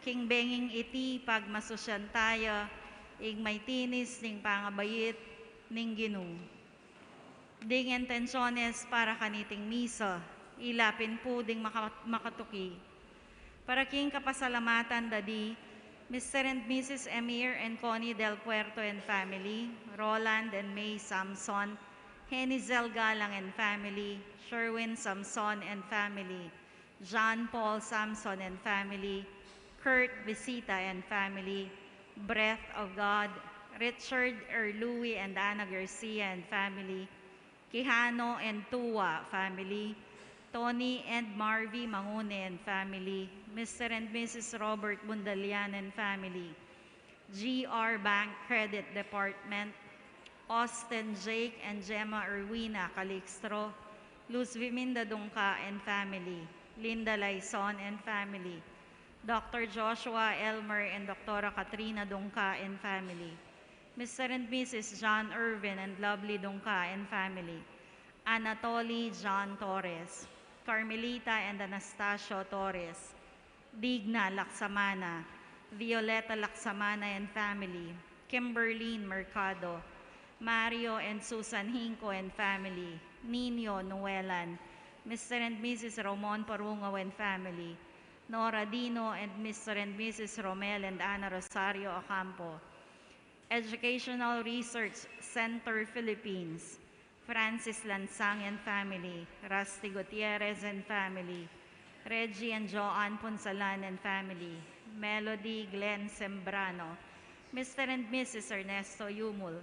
king benging iti pagmasosyan tayo, ig may tinis ning pangabayit ning Ginu. Ding intensyones para kaniting misa, ilapin po ding makatuki. Para king kapasalamatan dadi, Mr. and Mrs. Emir and Connie Del Puerto and family, Roland and May Samson, Henizel Galang and family, Sherwin Samson and family, John Paul Samson and family, Kurt Visita and family, Breath of God, Richard Louis and Ana Garcia and family, Quijano and Tua family, Tony and Marvy Mangune and family, Mr. and Mrs. Robert Bundalian and family, GR Bank Credit Department, Austin Jake and Gemma Erwina Calixtro, Luz Viminda Dungka and family, Linda Laison and family, Dr. Joshua Elmer and Dr. Katrina Dungka and family, Mr. and Mrs. John Irvin and Lovely Dungka and family, Anatoly John Torres, Carmelita and Anastasio Torres, Digna Laksamana, Violeta Laksamana and family, Kimberlyn Mercado, Mario and Susan Hinco and family, Nino Nuelan, Mr. and Mrs. Ramon Parungaw and family, Nora Dino and Mr. and Mrs. Romel and Ana Rosario Ocampo, Educational Research Center Philippines, Francis Lansang and family, Rusty Gutierrez and family, Reggie and Joanne Punsalan and family, Melody Glenn Sembrano, Mr. and Mrs. Ernesto Yumul,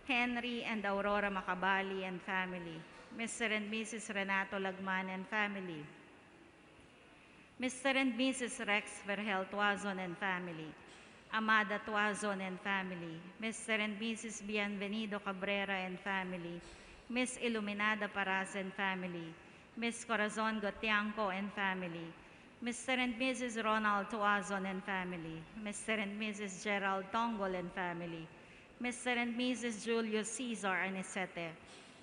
Henry and Aurora Macabali and family, Mr. and Mrs. Renato Lagman and family, Mr. and Mrs. Rex Vergel Tuazon and family, Amada Tuazon and family, Mr. and Mrs. Bienvenido Cabrera and family, Miss Iluminada Paras and family, Miss Corazon Gotianco and family, Mr. and Mrs. Ronald Tuazon and family, Mr. and Mrs. Gerald Tongol and family, Mr. and Mrs. Julio Cesar Anisete,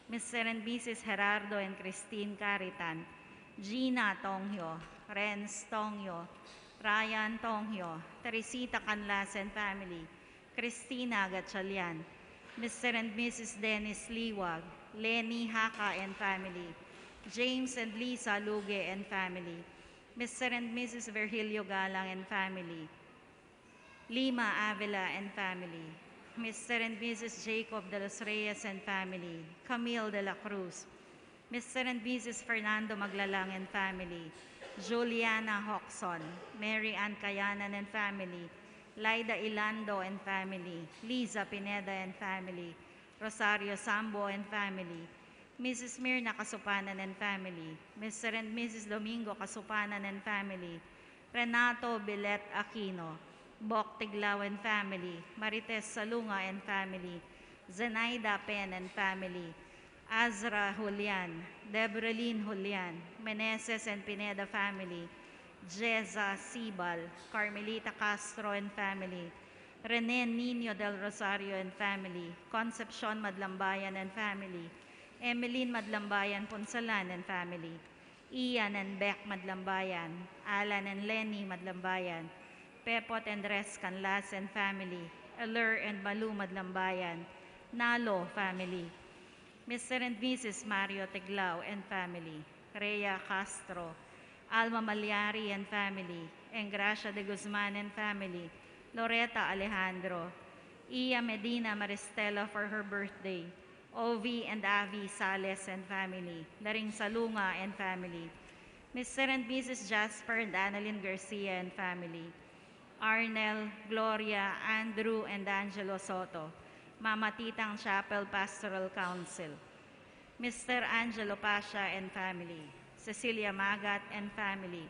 Mr. and Mrs. Gerardo and Christine Caritan, Gina Tongyo, Renz Tongyo, Ryan Tongyo, Teresita Canlas and family, Christina Gatchalian, Mr. and Mrs. Dennis Liwag, Lenny Haka and family, James and Lisa Luge and family, Mr. and Mrs. Virgilio Galang and family, Lima Avila and family, Mr. and Mrs. Jacob de los Reyes and family, Camille de la Cruz, Mr. and Mrs. Fernando Maglalang and family, Juliana Hoxon, Mary Ann Kayanan and family, Laida Ilando and family, Liza Pineda and family, Rosario Sambo and family, Mrs. Mirna Kasupanan and family, Mr. and Mrs. Domingo Kasupanan and family, Renato Bilet Aquino, Bok Tiglao and family, Marites Salunga and family, Zenaida Pen and family, Azra Julian, Debrelin Julian, Meneses and Pineda family, Jeza Sibal, Carmelita Castro and family, Rene Nino del Rosario and family, Concepcion Madlambayan and family, Emeline Madlambayan Punsalan and family, Ian and Beck Madlambayan, Alan and Lenny Madlambayan, Pepot and Res Canlas and family, Alur and Malu Madlambayan, Nalo family, Mr. and Mrs. Mario Teglao and family, Rhea Castro, Alma Malyari and family, Engracia de Guzman and family, Loretta Alejandro, Iya Medina Maristela for her birthday, Ovi and Avi Sales and family, Laring Salunga and family, Mr. and Mrs. Jasper and Annalyn Garcia and family, Arnel, Gloria, Andrew, and Angelo Soto, Mama Titang Chapel Pastoral Council, Mr. Angelo Pasha and family, Cecilia Magat and family,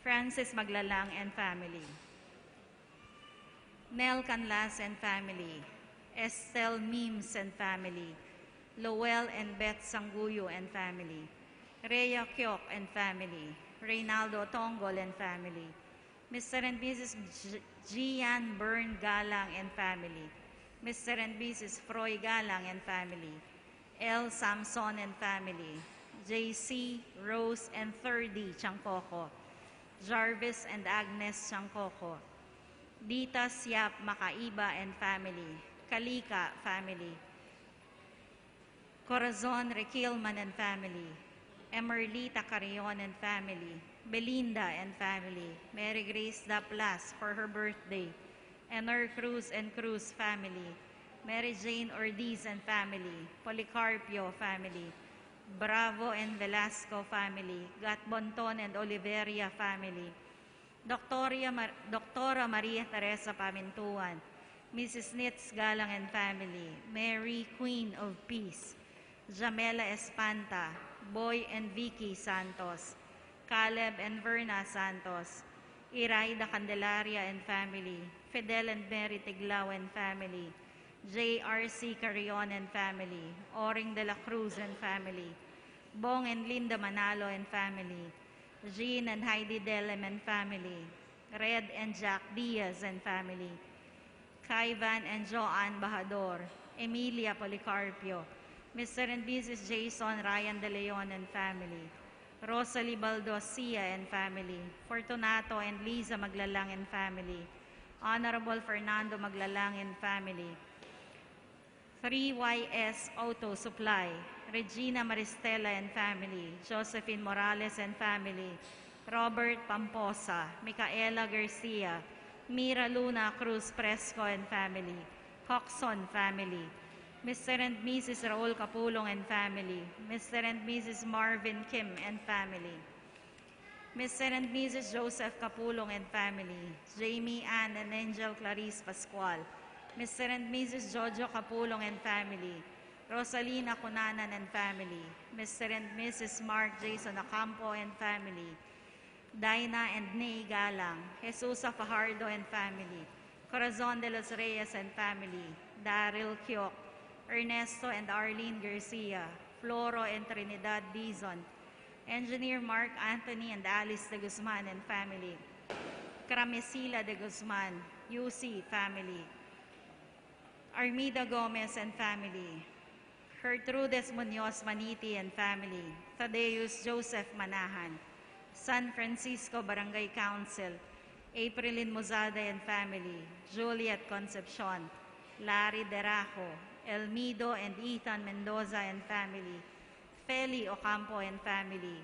Francis Maglalang and family, Nel Canlas and family, Estelle Mims and family, Lowell and Beth Sanguyo and family, Rhea Kyok and family, Reynaldo Tongol and family, Mr. and Mrs. Gian Byrne Galang and family, Mr. and Mrs. Froy Galang and family, L. Samson and family, JC, Rose, and 30 Changcoco, Jarvis and Agnes Sangcoco, Dita Siap Makaiba and family, Kalika family, Corazon Requilman and family, Emerlita Carrion and family, Belinda and family, Mary Grace Daplas for her birthday, Ener Cruz and Cruz family, Mary Jane Ortiz and family, Policarpio family, Bravo and Velasco family, Gatbonton and Oliveria family, Doctora Maria Teresa Pamintuan, Mrs. Nitz Galang and family, Mary Queen of Peace, Jamela Espanta, Boy and Vicky Santos, Caleb and Verna Santos, Iraida Candelaria and family, Fidel and Mary Tiglao and family, J.R.C. Carrion and family, Oring de la Cruz and family, Bong and Linda Manalo and family, Jean and Heidi Delem and family, Red and Jack Diaz and family, Kaivan and Joanne Bahador, Emilia Policarpio, Mr. and Mrs. Jason Ryan De Leon and family, Rosalie Baldosia and family, Fortunato and Liza Maglalang and family, Honorable Fernando Maglalang and family, 3YS Auto Supply, Regina Maristela and family, Josephine Morales and family, Robert Pamposa, Micaela Garcia, Mira Luna Cruz Fresco and family, Coxon family, Mr. and Mrs. Raul Capulong and family, Mr. and Mrs. Marvin Kim and family, Mr. and Mrs. Joseph Capulong and family, Jamie Ann and Angel Clarice Pascual, Mr. and Mrs. Jojo Capulong and family, Rosalina Cunanan and family, Mr. and Mrs. Mark Jason Acampo and family, Dinah and Nay Galang, Jesusa Fajardo and family, Corazon de los Reyes and family, Daryl Kyok, Ernesto and Arlene Garcia, Floro and Trinidad Dizon, Engineer Mark Anthony and Alice de Guzman and family, Cramesila de Guzman, UC family, Armida Gomez and family, Gertrudes Munoz Maniti and family, Thaddeus Joseph Manahan, San Francisco Barangay Council, Aprilin Mozada and family, Juliet Concepcion, Larry Derajo, Elmido and Ethan Mendoza and family, Feli Ocampo and family,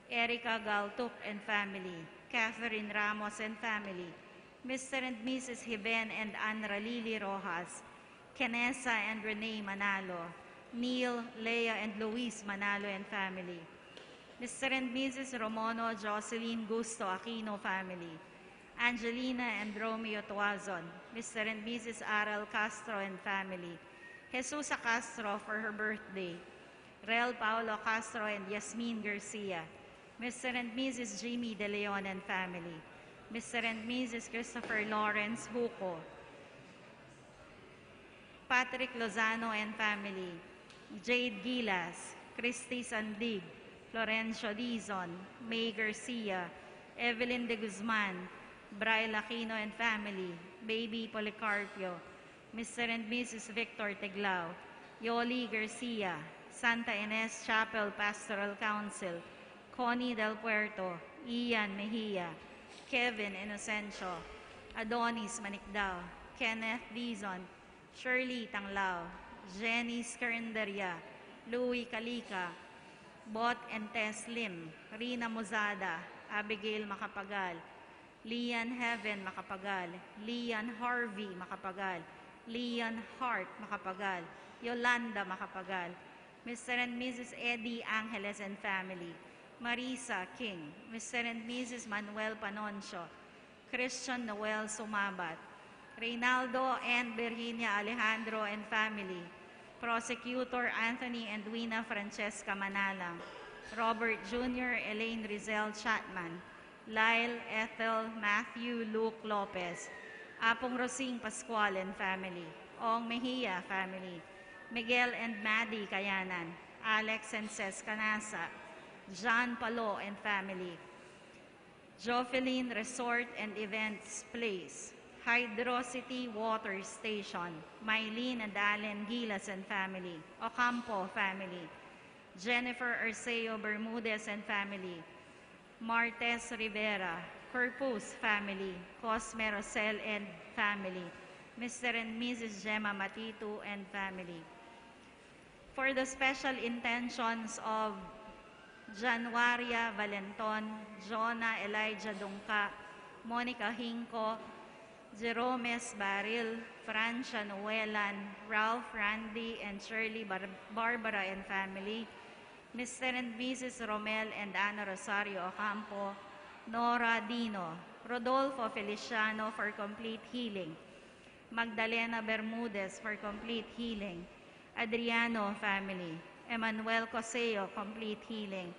Erica Galtuc and family, Catherine Ramos and family, Mr. and Mrs. Hiben and Anra Lily Rojas, Kenessa and Renee Manalo, Neil, Leah and Luis Manalo and family, Mr. and Mrs. Romono Jocelyn Gusto Aquino family, Angelina and Romeo Tuazon, Mr. and Mrs. Aral Castro and family, Jesusa Castro for her birthday, Rel Paulo Castro and Yasmin Garcia, Mr. and Mrs. Jimmy De Leon and family, Mr. and Mrs. Christopher Lawrence Huco, Patrick Lozano and family, Jade Gilas, Christy Sandig, Florencio Dizon, May Garcia, Evelyn De Guzman, Bray Aquino and family, Baby Policarpio, Mr. and Mrs. Victor Teglao, Yoli Garcia, Santa Ines Chapel Pastoral Council, Connie Del Puerto, Ian Mejia, Kevin Inocencio, Adonis Manikdao, Kenneth Dizon, Shirley Tanglao, Jenny Scarinderia, Louie Calica, Bot and Tess Lim, Rina Mozada, Abigail Macapagal, Lian Heaven Macapagal, Lian Harvey Macapagal, Lian Hart Macapagal, Yolanda Macapagal, Mr. and Mrs. Eddie Angeles and family, Marisa King, Mr. and Mrs. Manuel Panoncio, Christian Noel Sumabat, Reynaldo and Virginia Alejandro and family, Prosecutor Anthony and Duina Francesca Manalang, Robert Jr., Elaine Rizel Chatman, Lyle, Ethel, Matthew, Luke Lopez, Apong Rosing Pascual and family, Ong Mejia family, Miguel and Maddie Kayanan, Alex and Ces Canasa, John Palo and family, Jofelyn Resort and Events Place, Hydrocity Water Station, Mylene and Allen Gilas and family, Ocampo family, Jennifer Arceo Bermudez and family, Martes Rivera, Corpus family, Cosme Rosel and family, Mr. and Mrs. Gemma Matitu and family. For the special intentions of Januaria Valenton, Jonah Elijah Dungka, Monica Hinco, Jeromes Baril, Francia Noelan, Ralph Randy and Shirley Barbara and family, Mr. and Mrs. Romel and Ana Rosario Ocampo, Nora Dino, Rodolfo Feliciano for complete healing, Magdalena Bermudez for complete healing, Adriano family, Emmanuel Coseo, complete healing,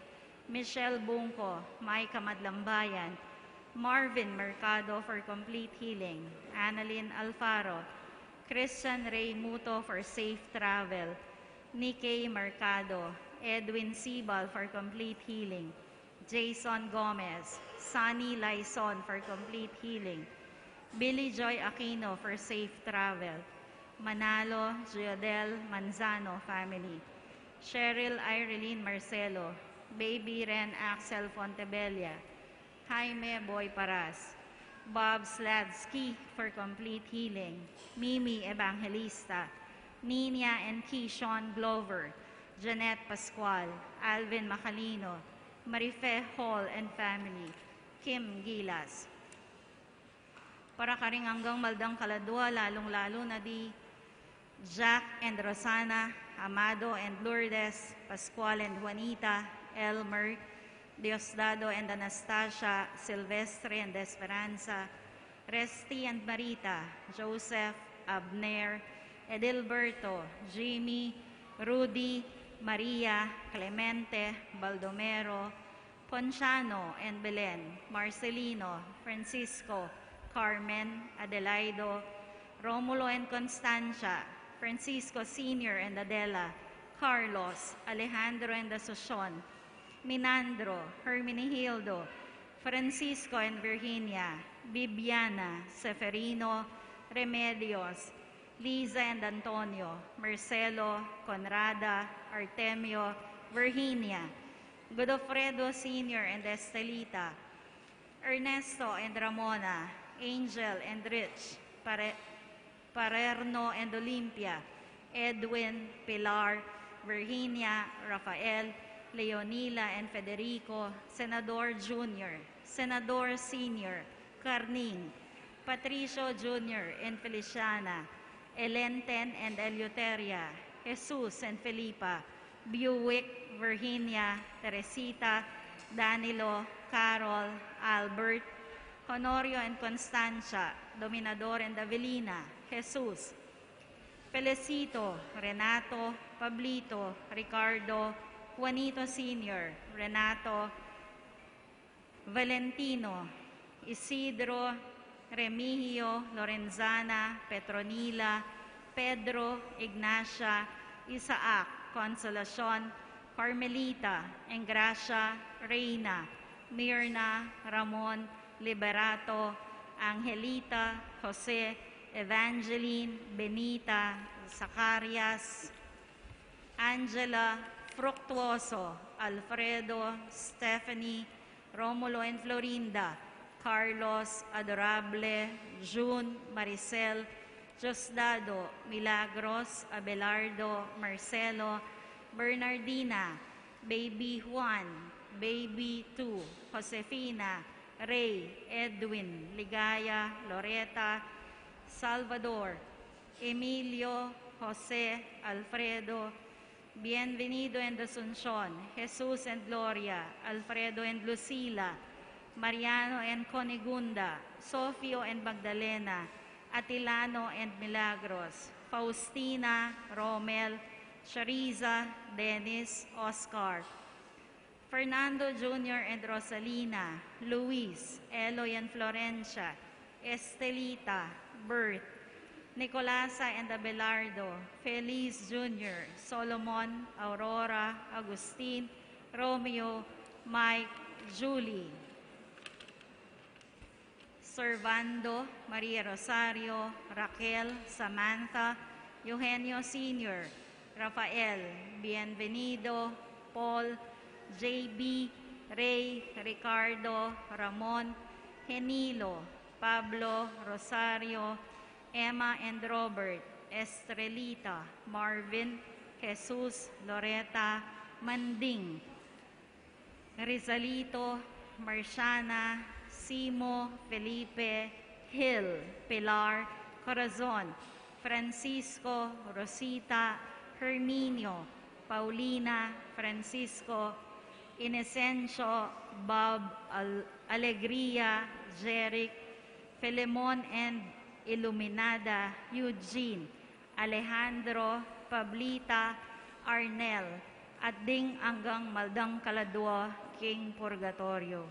Michelle Bunco, Micah Madlambayan, Marvin Mercado for complete healing, Annalyn Alfaro, Christian Ray Muto for safe travel, Nikkei Mercado, Edwin Sibal for complete healing, Jason Gomez, Sunny Laison for complete healing, Billy Joy Aquino for safe travel, Manalo Giodel Manzano family, Cheryl Irene Marcelo, Baby Ren Axel Fontebella, Jaime Boy Paras, Bob Sladsky for complete healing, Mimi Evangelista, Nina and Keyshawn Glover, Jeanette Pascual, Alvin Macalino, Marife Hall and family, Kim Gilas. Para karing hanggang maldang kaladwa, lalong-lalo na di Jack and Rosana, Amado and Lourdes, Pascual and Juanita, Elmer, Diosdado and Anastasia, Silvestre and Esperanza, Resti and Marita, Joseph, Abner, Edilberto, Jimmy, Rudy, Maria, Clemente, Baldomero, Ponciano and Belen, Marcelino, Francisco, Carmen, Adelaido, Romulo and Constancia, Francisco Sr. and Adela, Carlos, Alejandro and Asuncion, Minandro, Hermenegildo, Francisco and Virginia, Bibiana, Seferino, Remedios, Liza and Antonio, Marcelo, Conrada, Artemio, Virginia, Godofredo Sr. and Estelita, Ernesto and Ramona, Angel and Rich, Parerno and Olympia, Edwin, Pilar, Virginia, Rafael, Leonila and Federico, Senador Jr., Senador Sr., Carnin, Patricio Jr. and Feliciana, Elenten and Eleuteria, Jesus and Felipa, Buick, Virginia, Teresita, Danilo, Carol, Albert, Honorio and Constancia, Dominador and Avelina, Jesus, Felicito, Renato, Pablito, Ricardo, Juanito Sr., Renato, Valentino, Isidro, Remigio, Lorenzana, Petronila, Pedro, Ignacia, Isaac, Consolacion, Carmelita, Engracia, Reina, Mirna, Ramon, Liberato, Angelita, Jose, Evangeline, Benita, Zacarias, Angela, Fructuoso, Alfredo, Stephanie, Romulo and Florinda, Carlos, Adorable, June, Maricel, Josdado, Milagros, Abelardo, Marcelo, Bernardina, Baby Juan, Baby 2, Josefina, Ray, Edwin, Ligaya, Loreta, Salvador, Emilio, Jose, Alfredo, Bienvenido and Asuncion, Jesus and Gloria, Alfredo and Lucila, Mariano and Conigunda, Sofio and Magdalena, Atilano and Milagros, Faustina, Romel, Shariza, Dennis, Oscar, Fernando Jr. and Rosalina, Luis, Eloy and Florencia, Estelita, Bert, Nicolasa and Abelardo, Feliz Jr., Solomon, Aurora, Agustin, Romeo, Mike, Julie, Servando, Maria Rosario, Raquel, Samantha, Eugenio Sr., Rafael, Bienvenido, Paul, JB, Ray, Ricardo, Ramon, Genilo, Pablo, Rosario, Emma and Robert, Estrelita, Marvin, Jesus, Loretta, Manding, Rizalito, Marciana, Simo, Felipe, Hill, Pilar, Corazon, Francisco, Rosita, Herminio, Paulina, Francisco, Inescencio, Bob, Alegria, Jeric, Filemon and Iluminada, Eugene, Alejandro, Pablita, Arnel, at ding hanggang Maldang Kaladwa, King Purgatorio.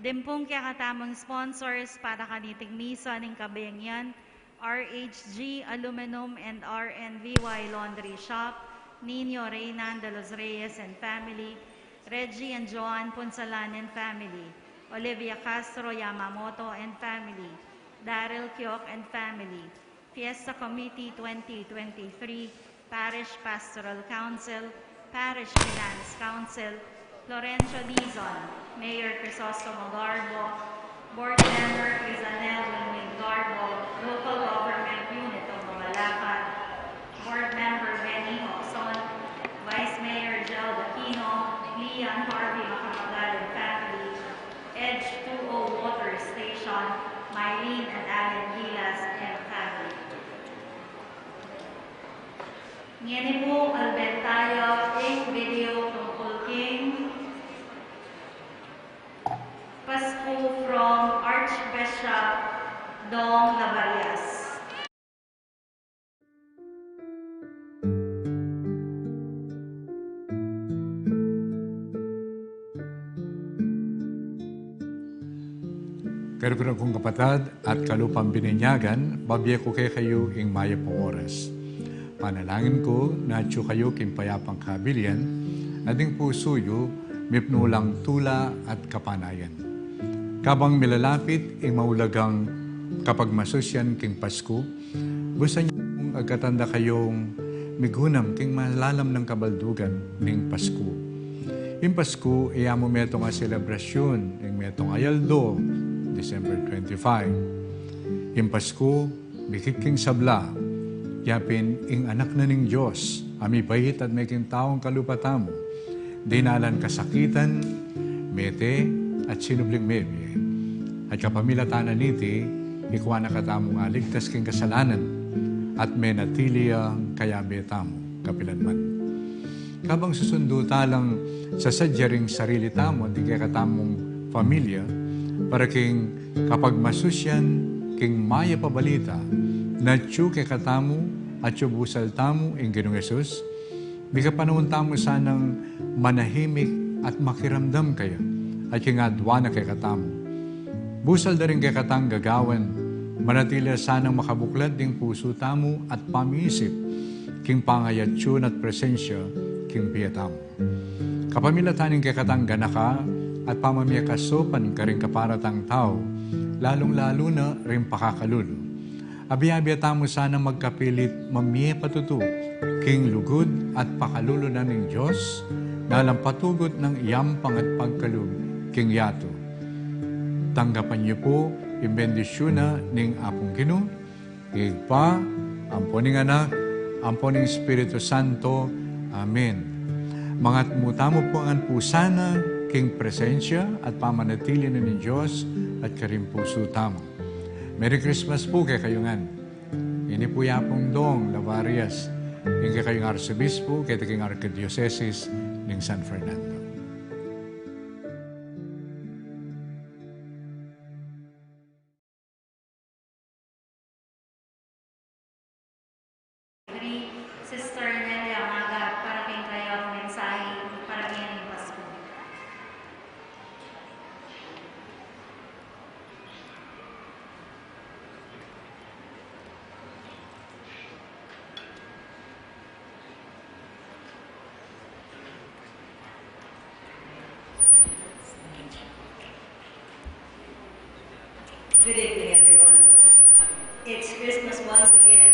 Dimpong kaya katamang sponsors para kaniting misa ng kabayangyan, RHG Aluminum and RNVY Laundry Shop, Nino Reynan de los Reyes and family, Reggie and Joan Punsalan and family, Olivia Castro Yamamoto and family, Daryl Kyok and family, Fiesta Committee 2023, Parish Pastoral Council, Parish Finance Council, Florencio Dizon, Mayor Crisostomo Garbo, Board Member Crisanel Winwin Garbo, Local Government Unit of Mabalacan, Board Member Benny Hobson, Vice Mayor Gel Aquino, Leon Harvey Makamagal and family, Edge 2O Water Station, Mylene and Allen Gilas and family. Ngayon po, Albentayo, video tungkol King Pasko from Archbishop Dong Lavarias. Karagurang kong kapatid at kalupang bininyagan, babiya ko kayo ing maya po oras. Panalangin ko na atyo kayo kimpayapang kabilian, na ding pusuyo, mipnulang tula at kapanayan. Kabang milalapit ing maulagang kapag masusyan king Pasko, busa niyo kung agkatanda kayong migunam king malalam ng kabaldugan ning Pasko. Yung Pasko, iyamo meto nga selebrasyon, ing metong Ayaldo, December 25. Yung Pasko, bikiking sabla, yapin ing anak na ning Diyos, ami bayit at making taong kalupatamo, dinalan kasakitan, mete, at sinubling mebye. At kapamilatanan niti, ikuha na katamong aligtas king kasalanan, at menatilia kaya betamo, kapilanman. Kabang susundo talang sa sadyaring sarili tamo, di kaya katamong pamilya, para king kapag masusyan, king maya pabalita, na tiyo kay katamu at tiyo busal tamu ing Ginoong Yesus, may kapanahon tamu sanang manahimik at makiramdam kayo at yung adwa na kay katamu. Busal da rin kay katang gagawan, manatili sanang makabuklad ding puso tamu at pamisip king pangayatsyon at presensya king piyatamu. Kapamilatanin kay katang ganaka at pamamiyakasopan ka rin kaparatang tao, lalong-lalo na rin pakakalulo. Abi-abi tamo sana magkapilit mamiye patutu, king lugod at pakalulo na ning Diyos, nalang patugot ng iyampang at pagkalug, king yato. Tanggapan niyo po, imbendisyon na ning apong Ginoo, igpa, amponing anak, amponing Espiritu Santo. Amen. Mangat mutamo po ang pusana, king presensya at pamanatili na ning Diyos at karing puso tamo. Merry Christmas po kay kayungan. Ini po yapong Dong Lavarias, yung kay kayong Arsobispo, kay taking Archdiocese ng San Fernando. Sister Nelia Magat, para kay kayo ang mensahe para ngayong Pasko. Good evening, everyone. It's Christmas once again.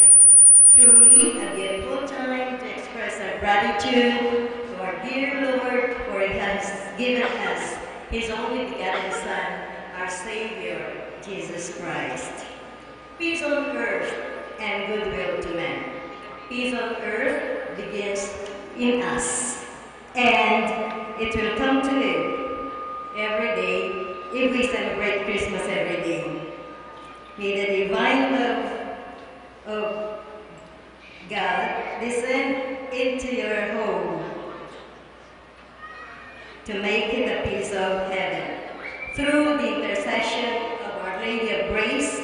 Truly a beautiful time to express our gratitude to our dear Lord, for He has given us His only begotten Son, our Savior, Jesus Christ. Peace on earth and goodwill to men. Peace on earth begins in us, and it will come to live every day if we celebrate Christmas every day. May the divine love of God descend into your home to make it a piece of heaven. Through the intercession of Our Lady of Grace,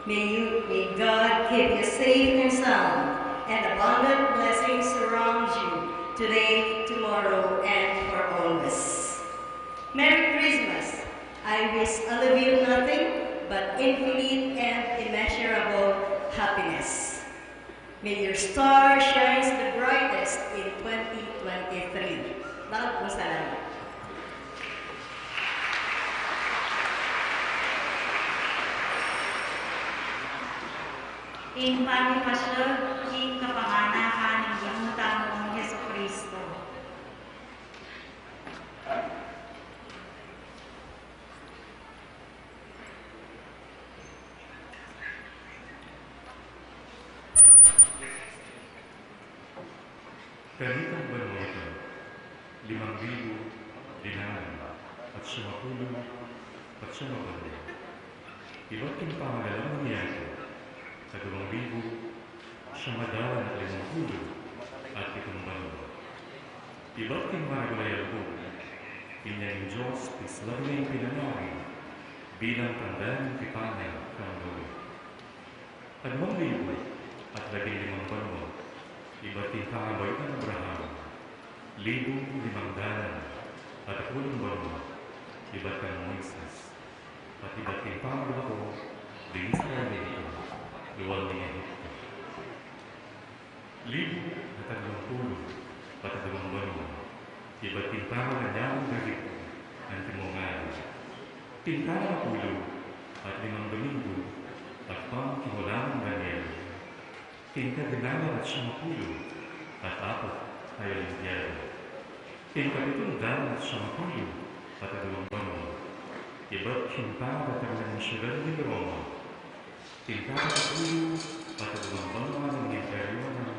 may God keep you safe and sound, and abundant blessings surround you today, tomorrow, and for always. Merry Christmas! I wish all of you nothing but infinite and immeasurable happiness. May your star shines the brightest in 2023. Maraming po salamat. Ing panipasyon, ing kapanganakan ng ginutang mong Yeso Kristo. Ganitong banweta, 5,000 dinaran at 50 at 50. Iba't yung pangalalang niyato sa 2,000, 50 at 50 at 7 banwa. Iba't yung maraglayal po, inyang Diyos islang na yung pinanari bilang tandaan ng tipanay kang gawin. At 1,000 at 15 banwa, iba't yung pangabay ng Abraham, 1,500 at 10 banwa, iba't ang Moises, at iba't yung pangabay ko, di Israel ito, luwal ni Egipto. 1,000 at 30 at 2 banwa, iba't yung pangabay ng Egipto, ang timungan, 10 at 5 Domingo, at pangkimulang Daniel, 10 at 50 at 4 ay Olimpiada. 10 at 50 at 2 banwa, iba't 50 at ang siyudad ni Roma, 10 at 2 banwa ng Imperyo ng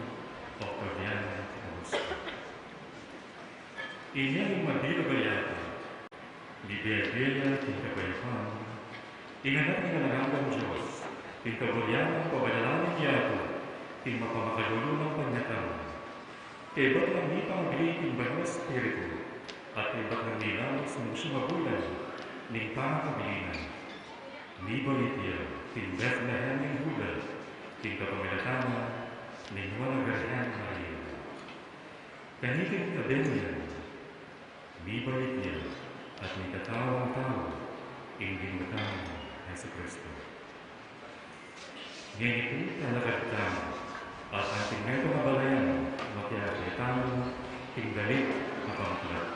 Octaviano Augusto. Inyong Madilo Gayata, Biblia Tinkabaypan, inganak ni Nanangang Diyos, Tinkabayan ang pabalalang niyato, ting mapamakadulo ng panyatang. Iba't ng nipang biliting banwa Espiritu, at iba't ng nilawas ng sumabulan, ning pangakabilinan. Ni Bolitia, ting Bethlehem ng Huda, ting kapamilatama, ning Wanagarhan Maria. Kaniking Kadenian, ni Bolitia, at ni katawang tao, ing ginutang Yesu Kristo. Ngayon ito talagad tama, at ang tingay pangabalayan, makiagitang tinggalit na pangkulat.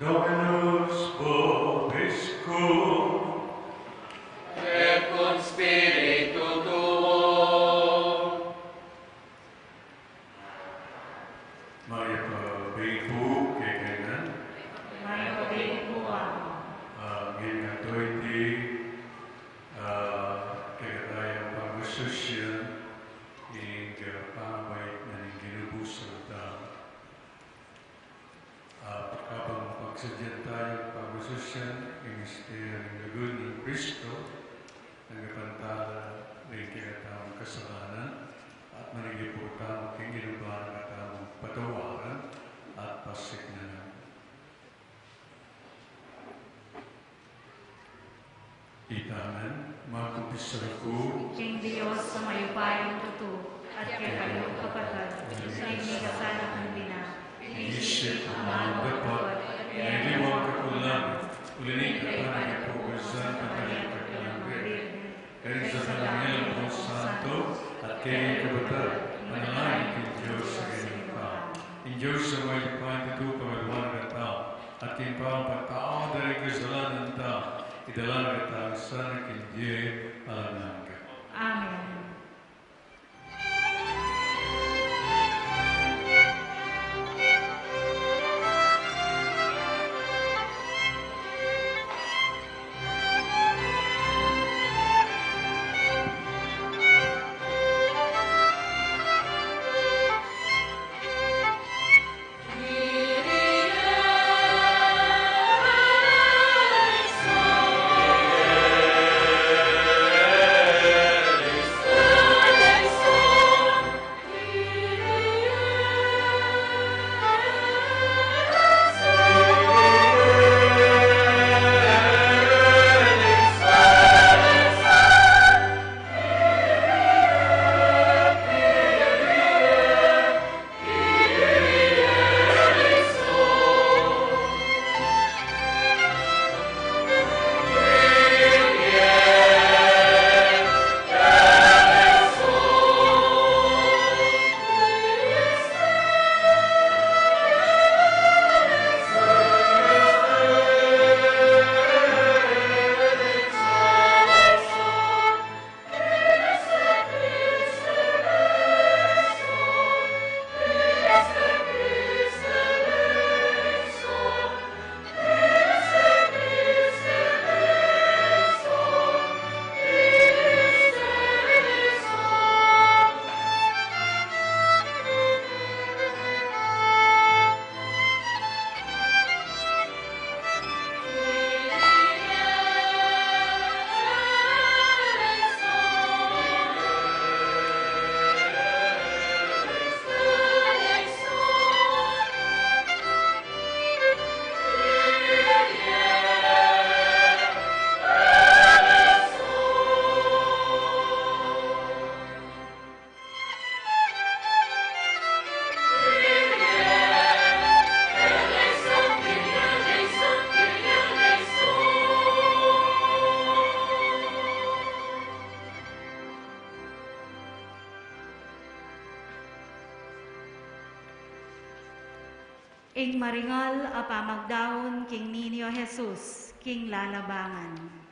Dominus vobiscum. Et cum spiritu tuo. Maya pagbibu kailangan. May pagbibuang. Ngayon ito hindi kaya pag-asosyan ng pamay na ginubusan tayo. Pagkabang pagsadyan tayo pag-asosyan ng misteryo ng lagun ng Kristo, nagpantala ng kinatawang kasalanan at manigiputang kinginubahan at ang patawaran at pasignanan. Itanan, magkumpisar ko, King Diyos sa mayupayong tuto at kay kayong kapatid, sa inigasala kong bina, isip ang mga dapat, naliwag kakulang, ulinig at panagkapugasan at panagkakalambre. Kaya sa Panginoon ang Santo at kay kabatad, manalangin kay Diyos sa kanyang tao. Ang Diyos sa may pagpatuto pagawaan ng tao, at kay pagpatao dari kasalanan ng tao, idalang at ang sana kay Diyos alanangka. Amen. Ing maringal a pamagdaon king Niño Jesus, king lalabangan.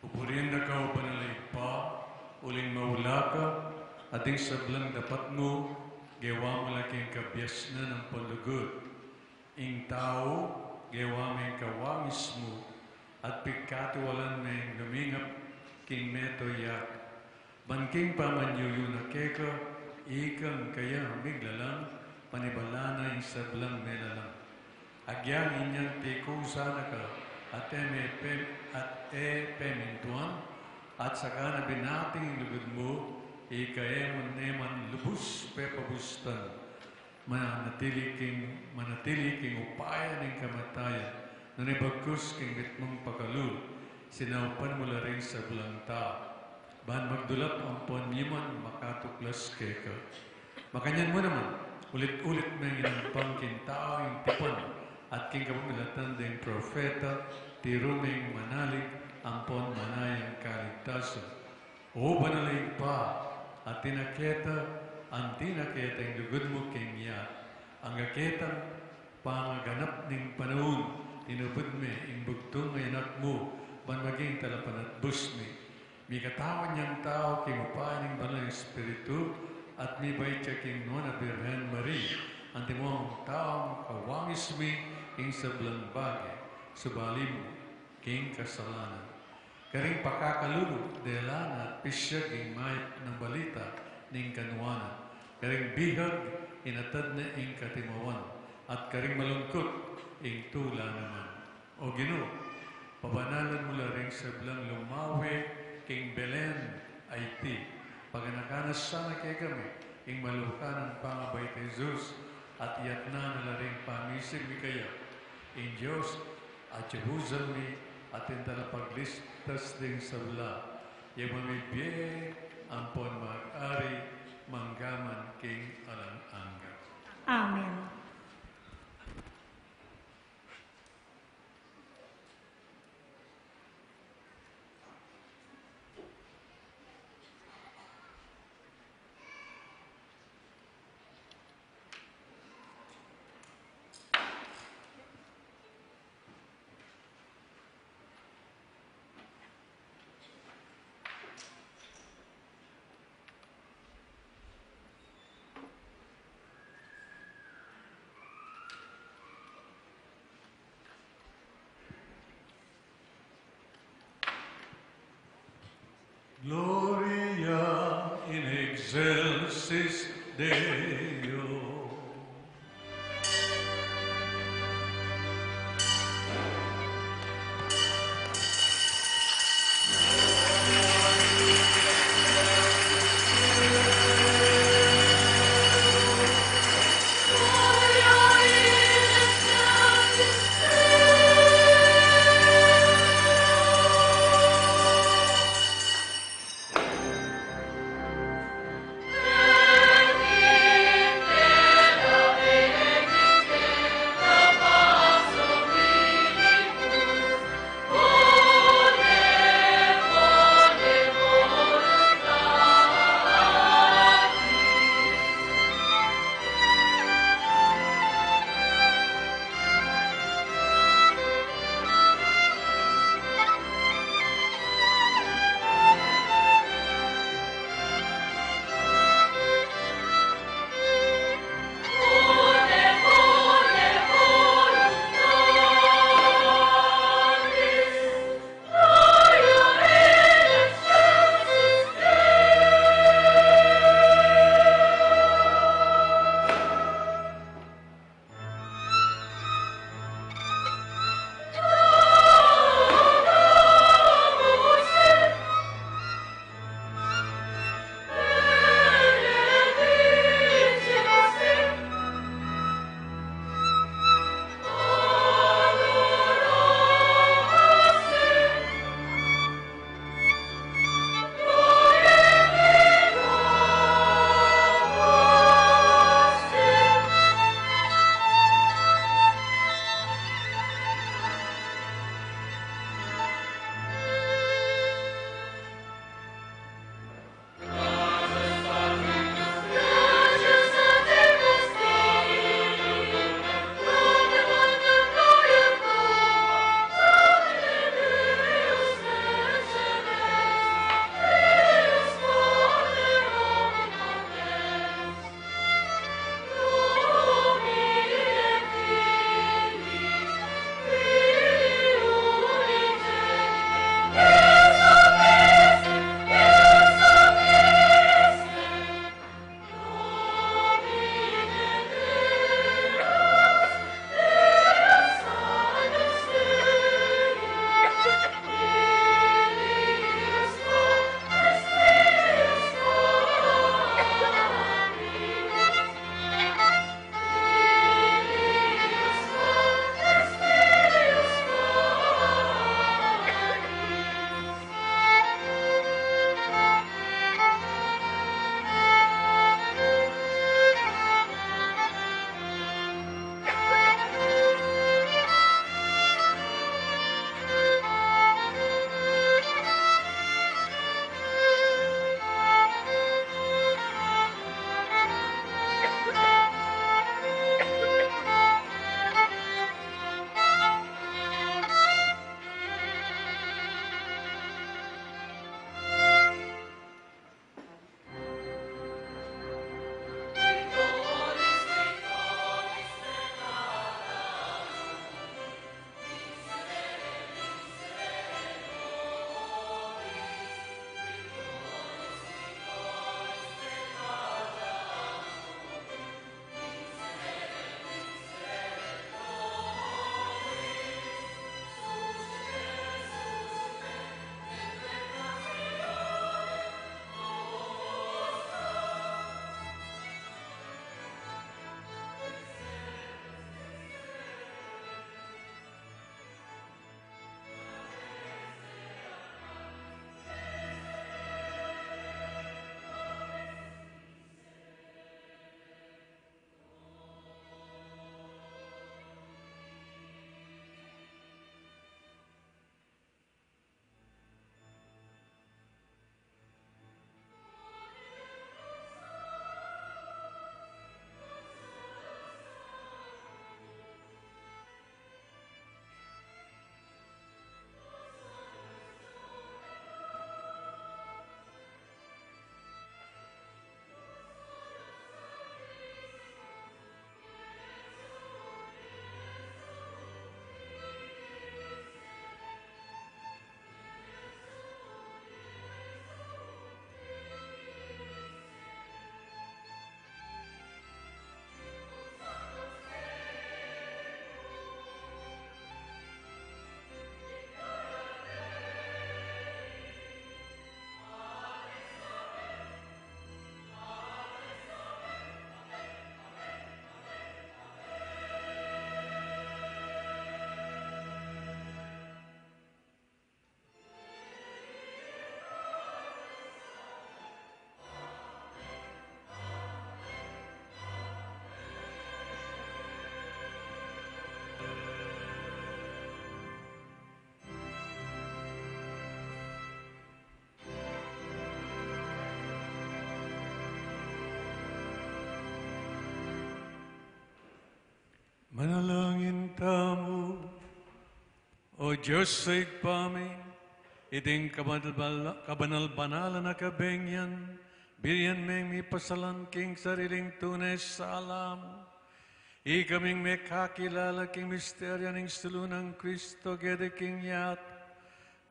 Pupurihan na ka o panalay pa, uling maulaka, ating sablang dapat mo, gawa mo laking kabyas na ng palugod. Ing tao, gawa may kawangis mo, at pagkatiwalan may lumingap king meto yak. Banking pamanyuyo na keka, ikang kaya miglalang, panibalana yung sablang melalang. Agyang inyang tiko sana ka, at pemintuan, at saka na binating lugod mo, ikaemon neman lubus pepabustan. Manatili king upaya ng kamatayan, nanibagkus king bitmong pakalul, sinaupan mo rin sa bulanta. Ban magdulap ang ponyiman makatuklas keka. Makanyan mo naman, ulit-ulit may inampang kintao yung tipon, at king kapamilatan ding profeta, tiruming manalig, ampon manayang kaligtasan. O banalig pa, at tinaketa yung lugod mo king yat. Ang aketang pangaganap ning panahon, tinubod me, imbugtong ay anak mo, ban maging talapan at busmi. May katawan niyang tao, king upaning banal espiritu, at may bay siya king Nona Birhen Marie, ang timong taong kawangis mi, king sablang bagay, subali mo, king kasalanan. Karing pakakaluro, delan at pisya king mayat ng balita, ning kanwana. Karing bihag, inatad na ing katimawan, at karing malungkot, ing tula naman. O Ginoo, pabanalan mo ring sablang lumawi, king Belen ay ti. Paganakanas sana kay kami, ing malukanan pangabay ti Jesus, at iyat na ring pamisig mi kaya. In Diyos, at yabusan mi, at intala paglistas ding sabla. Yung mamibye, ampon mag-ari, manggaman king alang-anga. Amen. Gloria in excelsis Deo. Amen. Diyos sa igpamin, iting kabanal-banal na kabengyan, biriyan meng mi pasalan king sariling tunes sa alam. Ikaming may kakilala king misteryo ng sulunang Kristo, gede king yat,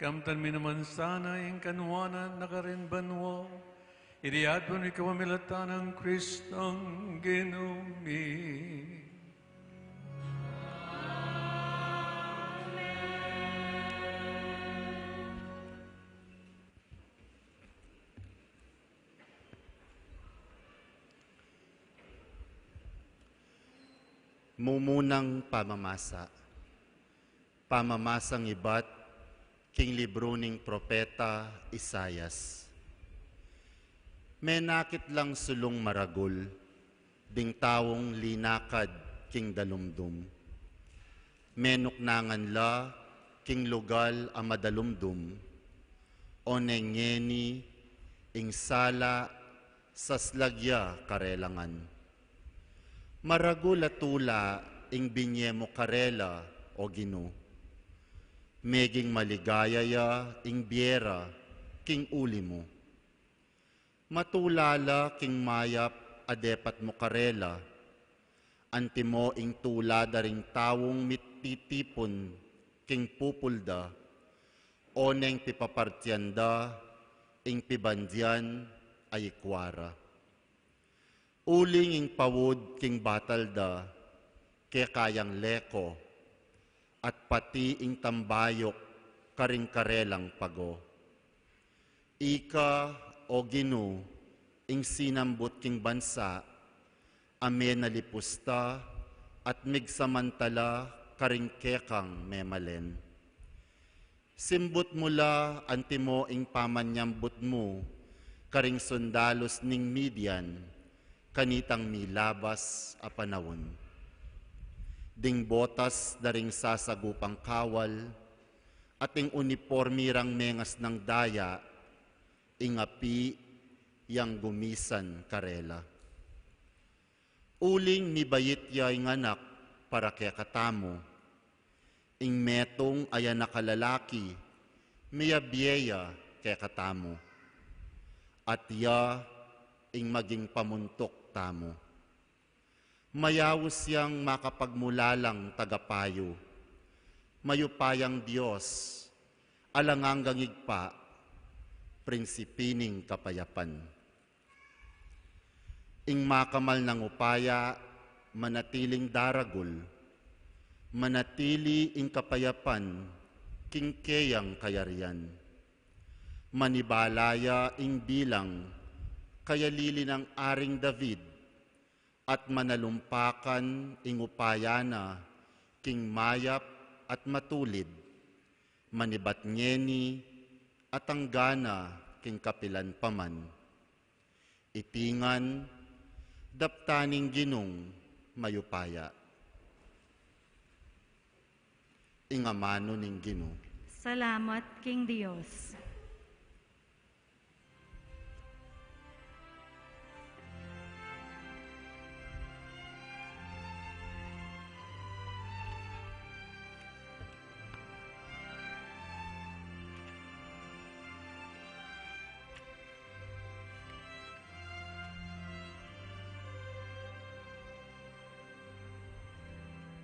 kamtan mi naman sana ing kanwanan na karinbanwo, iriad mo ni kawamilatan ng Kristong ginumi. Mumunang pamamasa. Pamamasang iba't king libro ning propeta Isayas. Menakit lang sulong maragul, ding tawong linakad king dalumdum. Menuknangan la king lugal a madalumdum, o nengeni ing sala saslagya karelangan. Maragula tula ing binyemo karela o Gino. Meging maligaya ya ing biera king uli mo. Matulala king mayap adepat mo karela. Antimo ing tula daring tawong mititipon king pupulda. Oneng pipapartyanda ing pibandyan ay ikwara. Uling ing pawod king batalda, ke kayang leko, at pati ing tambayok karing karelang pago. Ika o Gino, ing sinambot king bansa, ame nalipusta at migsamantala karing kekang memalen. Simbot mula antimo ing pamanyambot mo, karing sundalos ning Midian, kanitang milabas a panawon. Ding botas daring sasagupang kawal, ating uniformirang mengas ng daya, ingapi yang gumisan karela. Uling mibayit ya ing anak para kaya katamo, ing metong aya nakalalaki, miyabiyeya kaya katamo, at ya ing maging pamuntok tamo. Mayawos yang makapagmulalang tagapayo, mayupayang Diyos, alanganggang igpa, prinsipining kapayapan. Ing makamal ng upaya, manatiling daragul, manatili ing kapayapan, kingkeyang kayarian. Manibalaya ing bilang, kaya lili ng Aring David, at manalumpakan ing upayana, king mayap at matulid, manibatnyeni at anggana king kapilan paman. Itingan, daptaning ginong mayupaya. Ingamano ning Gino. Salamat, King Dios.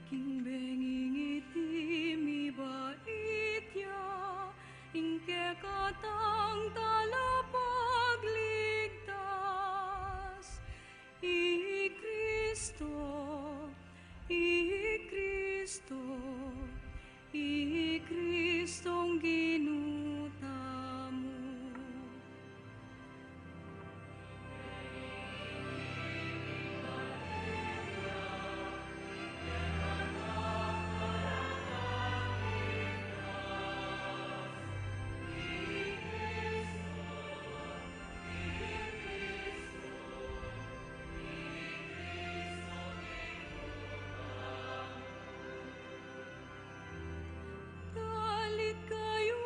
King benging iti mi baitya, ingke katang talapagligtas. I Kristo, I Kristong ginutamo. Dalit kayo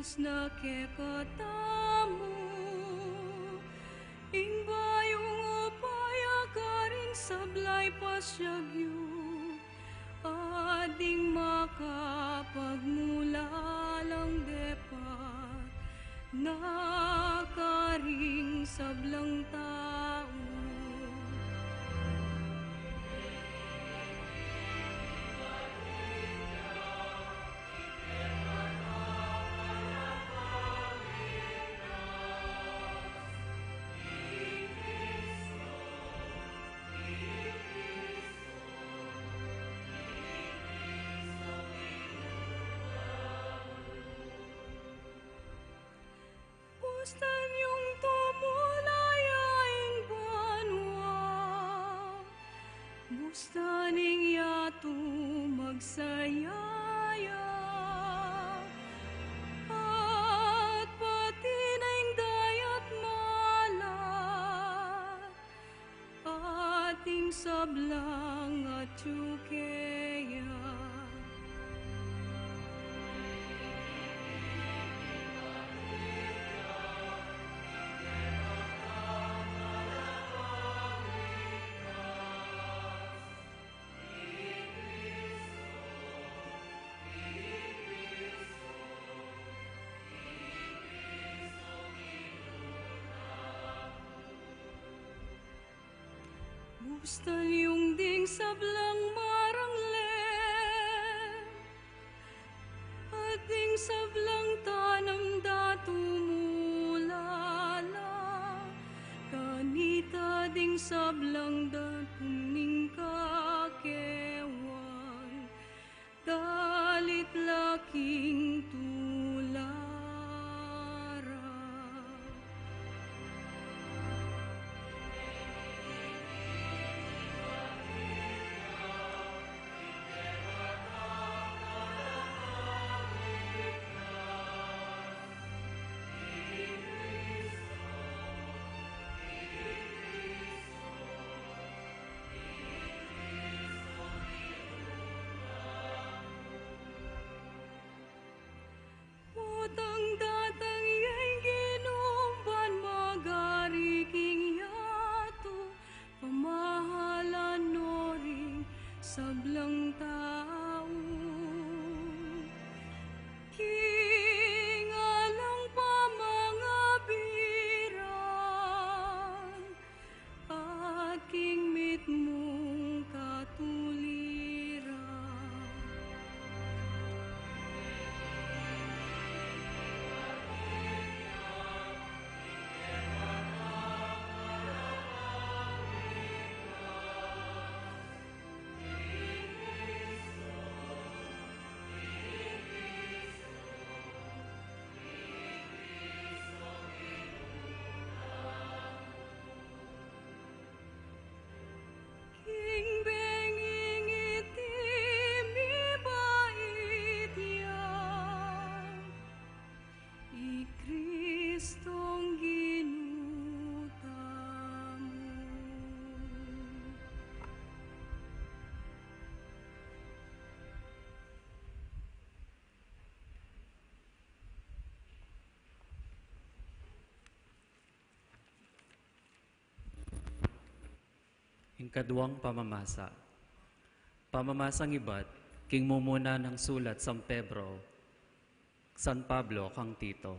Diyos na kekatamu, ing bayong upaya karing sablay pasyagyo, ading makapagmula lang depat, nakaring sablang tao. Pustan yung tumulayaing banwa, bustaning yato magsayaya, at pati naing dayat malat, ating sablang at yukeya. Bustan yung ding sablang maranglen, at ding sablang tanam datu mulala, kanita ding sablang datung ning kakewan, dalit laking tulara. Utang datang yang ginumban magariking yato, pamahalan no ring sablang tao. Kingalang pa mga biran, at kingmit mong katuliran. King benging itim ibait yan, i Kristong ginutamu. Ikaduang pamamasa. Pamamasang iba't, king mumuna ng sulat San Pablo kang Tito.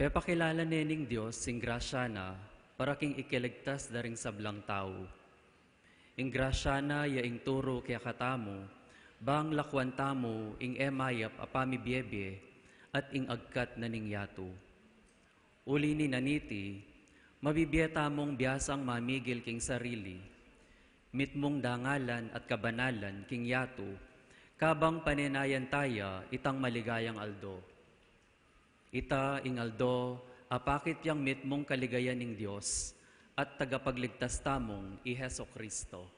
Pepakilala nening Diyos sing grasya na para king ikiligtas daring sablang tao. Ing grasya na ya ing turo kaya katamo, bang lakwan tamo ing emayap apami biebe at ing agkat na ning yato. Uli ni naniti, mabibiyeta mong biyasang mamigil king sarili, mit mong dangalan at kabanalan king yato, kabang panenayan taya itang maligayang aldo. Ita ing aldo, apakit yang mit mong kaligayan ning Diyos, at tagapagligtas tamong i Heso Kristo.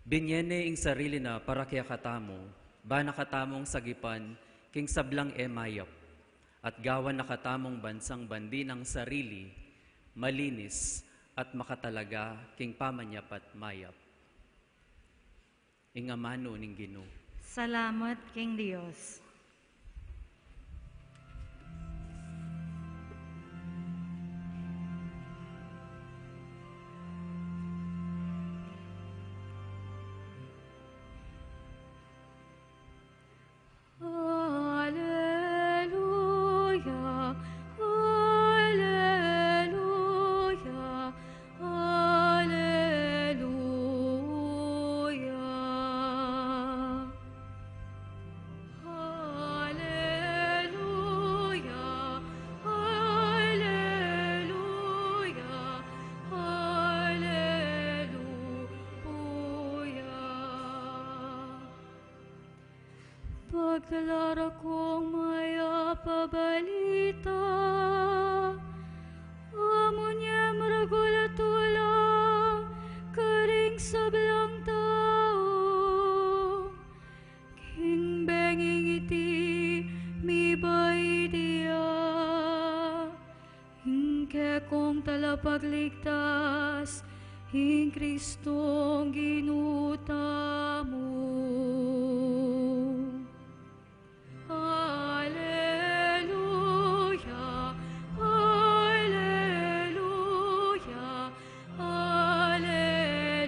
Binyene ing sarili na para kaya katamo, ba nakatamong sagipan king sablang emayap, at gawan nakatamong bansang bandi ng sarili, malinis at makatalaga king pamanyap at mayap. Ingamano ning Ginoo. Salamat king Dios. magtalara kong maya pabalita. Amunya maragulatula, karing sablang tao. King benging iti, mi bay dia. Hingke kong talapagligtas, hing Kristong ginuta mo. Alleluia, alleluia, alleluia.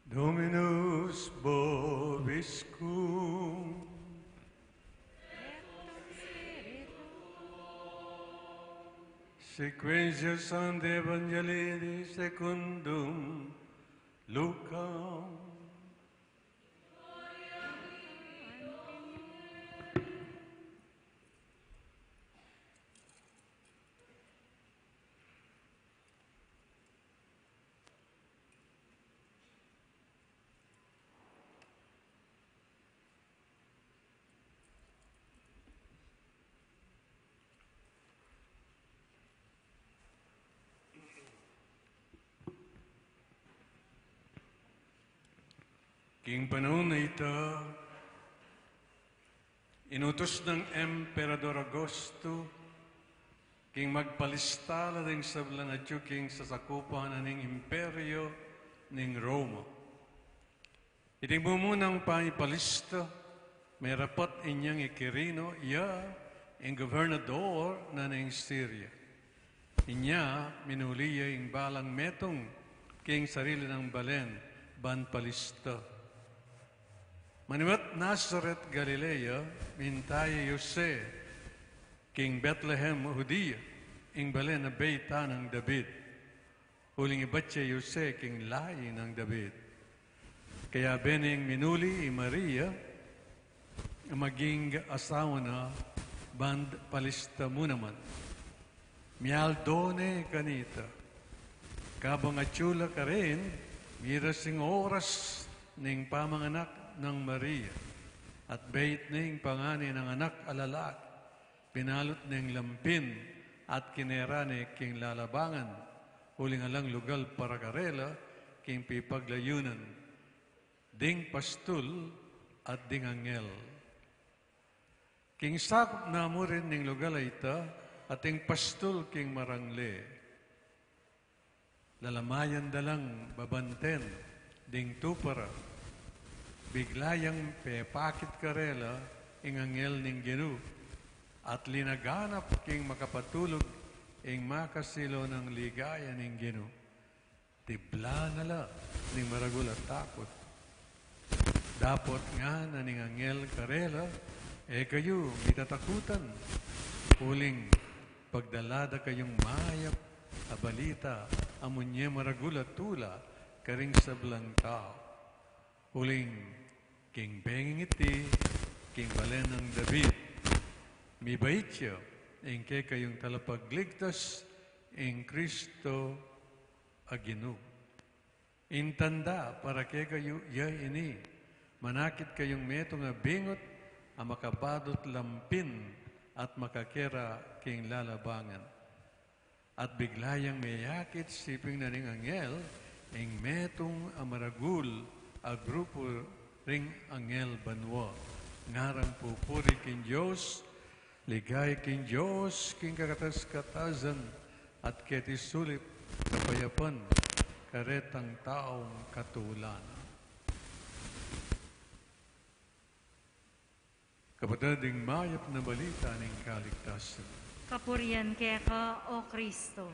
Dominus vobiscum. Sequentia Sancti Evangelii secundum Lucam. King panahon na ito, inutos ng Emperador Augusto, king magpalistala ng sablang at king sa sakupan ng imperyo ng Roma. Iting bumunang paipalista, may rapat inyang ikirino, ang gobernador na ng Syria. Inya, minuliya yung balang metong, king sarili ng balen, ban palista. Maniwat Nazareth, Galilea, mintaya Jose, king Bethlehem, Judea, ing balen na beita ng David. Huling ibatya Jose, king lahi ng David. Kaya bening minuli Maria, maging asawa na band palista mo naman. Mialdone kanita. Kabang atsula ka rin, mirasing oras ning pamanganak ng Maria at bait ning pangani ng anak alalak, pinalot ning lampin at kinera ni king lalabangan, huling alang lugal para karela, king pipaglayunan, ding pastul at ding angel. King sakop na mo rin ning lugal ita at ing pastul king marangle. Lalamayan dalang babanten, ding tupara, biglayang pepakit karela ing angel ning genu at linaganap king makapatulog ing makasilo ng ligaya ning genu. Tibla nala ning maragul at takot. Dapot nga na ning angel karela, kayo mitatakutan. Huling pagdalada kayong mayap a balita amunye maragul at tula karing sablang tao. Huling king benging iti, king balen ng David, mibaitya, ingke kayong talapagligtas, in Kristo aginu. Intanda para kay kayo ya ini, manakit kayong meto nga bingot, ang makabadot lampin at makakera king lalabangan. At biglayang mayakit siping na ring angel, ing metong amaragul a grupo ring angel banwa. Ngarang pupuri king Diyos, ligay king Diyos, king kakatas-katasan, at ketisulit kapayapan, karetang taong katulan. Kapatading mayap na balita ng kaligtasan. Kapurian kaya ka, O Kristo.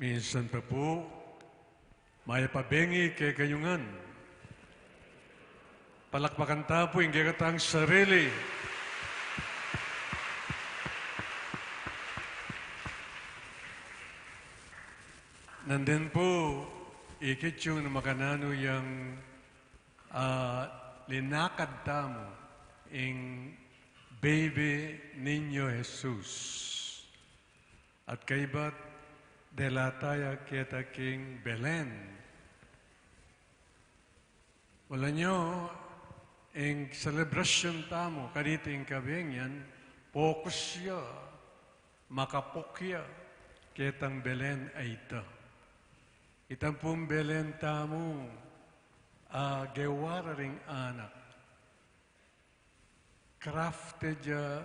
Minsan pa po, mayapabengi kay kayungan. Palakpakan tapo, hindi katang sarili. Nandun po, ikit yung makanano yung linakad tamo ing baby ninyo Jesus. At kaibat, delataya kita king Belen. Wala nyo, ing celebration tamo, kaniting kabingyan, focus ya, makapokya, kitang Belen ay ito. Itang pong Belen tamo, gewara ring anak. Crafted ya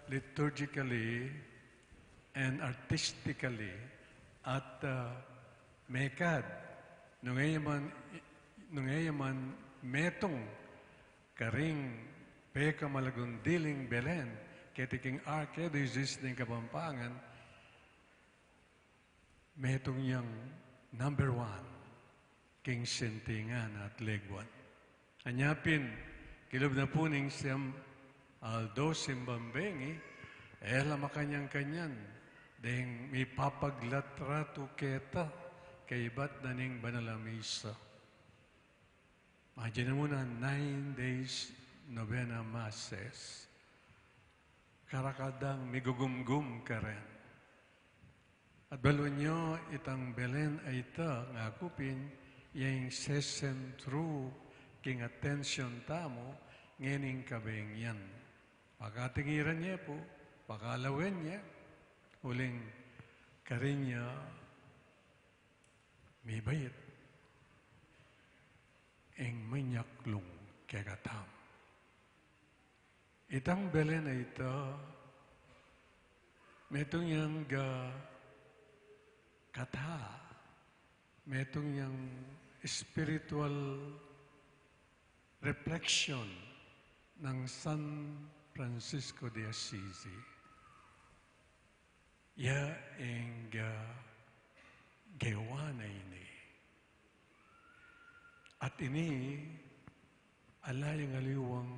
liturgically and artistically at mekad. Nung man metong karing peka malagundiling Belen, ketiking archdiocese ng Kapampangan, metong yang number 1, king sentingan at legwan. Anyapin, kilob na po ning siyam Aldo Simbambengi, ela makanyang-kanyan, dahil may papaglatrato keta, kay ba't na ning banalamisa. Imagine mo na 9 days novena masses. Karakadang migugumgum ka rin. At balo nyo, itang Belen ay ita, nga kupin, yung sesentro, king attention tamo, ngening kabeng yan. Pagkatingiran niya po, pakalawin niya, huling karin niya, may bayit. Ing manyaklong kagatam. Itang Belen ay ito, metong yang kata, metong yang spiritual reflection ng San Francisco de Assisi. Ya ing gawa na ini. At ini, alayang aliwang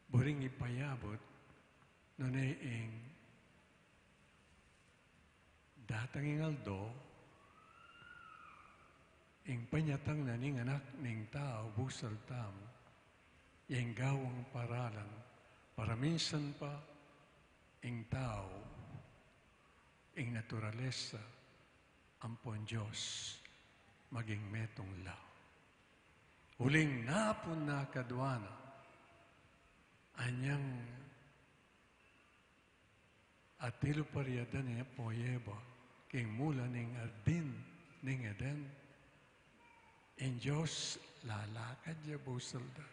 buring ipayabot nunay ing datang ing Aldo, ing panyatang na ning anak ning tao, busal tamo, ing gawang paralan, para minsan pa, ing tao, ing naturalesa, ampon Diyos, maging metong lao. Huling napon na kadwana, anyang atilo pariyadan niya poyeba, king mula ning ardin ning Eden, in Diyos lalakad niya busalda,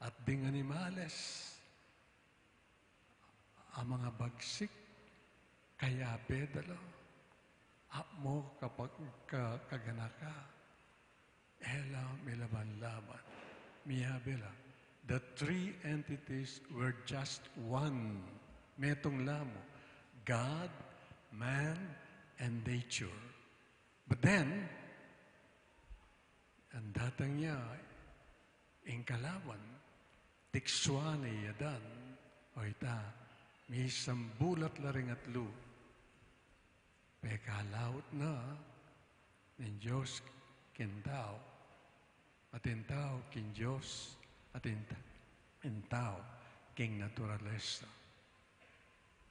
at ding animales, ang mga bagsik, kaya pedalo, mo kapag kaganaka, ela milaban-laban, miyabela. The three entities were just one. Metong lamo, God, man, and nature. But then, ang datang niya, ing kalaban, tikswa ni Yadan, O ita, may sambulat laring atlo. Pekalaut na ng Diyos kintao. At intao kin Diyos. At intao king naturalesa.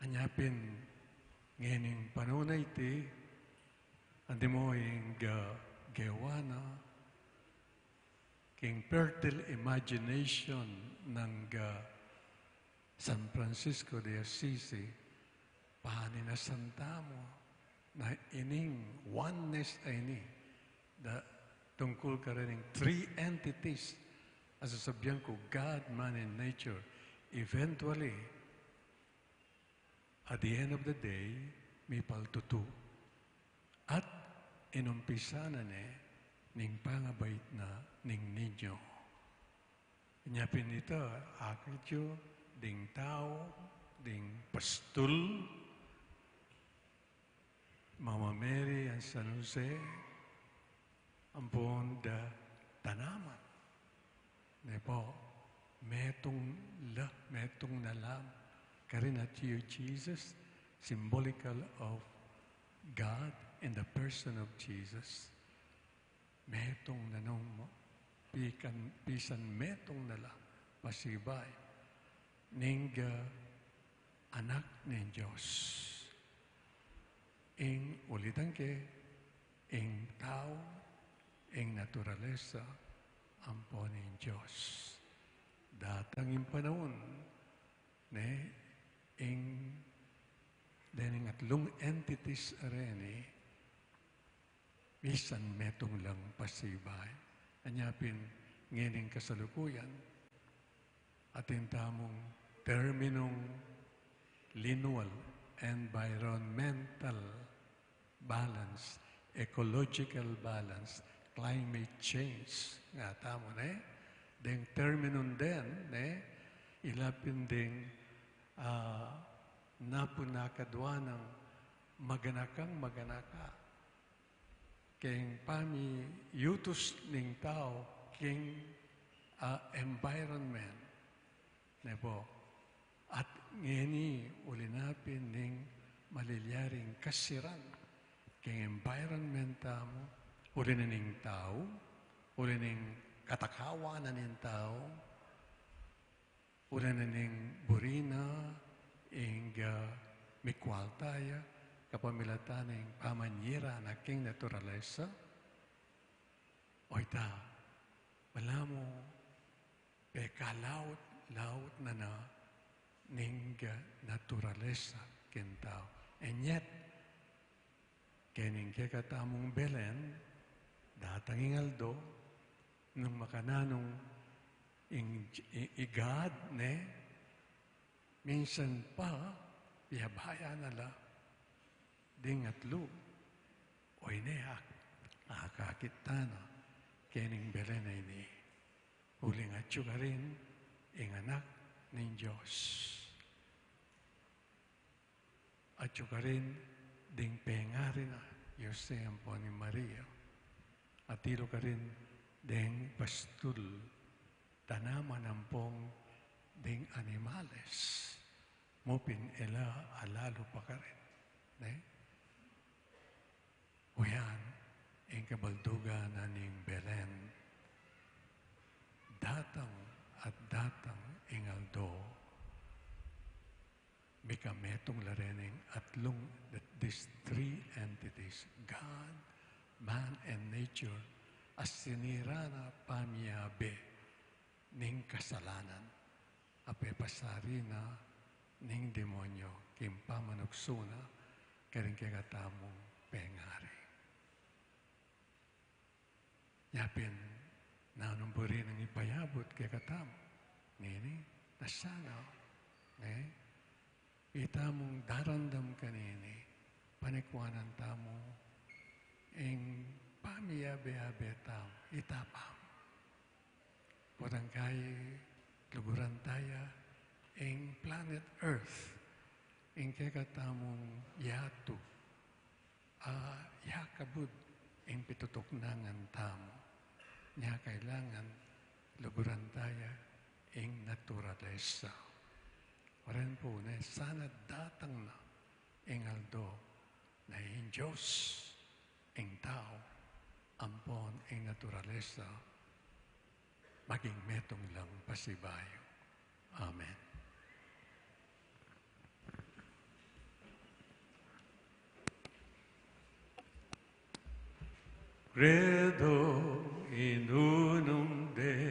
Anyapin ngayon panunay ti, andi mo yung gawana, king fertile imagination ng San Francisco de Assisi, paani na santa mo, na ining oneness ay ni, tungkol ka rin ng three entities, as sabihan ko, God, man, and nature. Eventually, at the end of the day, may paltutu. At inumpisa na ning pangabait na ning ninyo. Kanyapin ito, akityo, ding tao, ding pastul, Mama Mary and San Jose, ampun da tanaman. Nepo, metong nalam, karin at you, Jesus, symbolical of God in the person of Jesus. Metong nanong mo, pisan metong nala, pasibay, ning anak ng Diyos. Ing ulitan ke, ing tao, ing naturalesa, ampo ng Diyos. Datang yung panahon, ing dening atlong entities areni, bisan metong lang pasibay. Anyapin, ngining kasalukuyan, atin tamong terminong linual, environmental balance, ecological balance, climate change. Nga tamo deng terminong den, ilapin ding napunakadwa ng maganaka. King pami yutos ning tao, king environment. Nebo, at ngini ulinapin ning malilyaring kasiran. King environment tamo, ulin ning tao, ulin ning katakawanan ning tao, ulin ning burina, ing mikwaltaya, kapamilatan ng pamanyira na king naturalesa, o ita, wala mo, pekalaut na ning naturalesa kintao. And yet, kening kekatamong Belen, datang ingaldo, nung makananong igad, minsan pa, piyabaya nala, ding atlo, o ineak, akakitana, kening Belen ay ni, huling atyo ka rin, ing anak ng Diyos. Atyo ka rin, ding pengari na, Yose ang po ni Maria. At tiro ka rin, ding pastul, tanaman ang pong ding animales. Mupin ela alalo pa ka rin. Uyan, ang kabalduga na ning Belen, datang at datang ingaldo, mikametong larening atlong these three entities, God, man, and nature, as sinira na pamiyabe ning kasalanan, apepasari na ning demonyo, kimpamanuksuna, karing kagatamong pengari. Yapin, nanumburi ng ipayabot kagatamo. Nini, nasanaw. Itamong darandam kanini, panikwanan tamo, ing pamiyabe-abe tamo, itapam. Porangkay, luguran taya, ing planet Earth, ing kekatamong yatu, yakabud, ing pitutuknangan tamo. Niya kailangan luguran taya, ing naturalesa. O Paren po na sana datang na engaldo na in Diyos, ing tao, ampon ing naturalesa, maging metong lang pasibayo. Amen. Credo in unum Deum.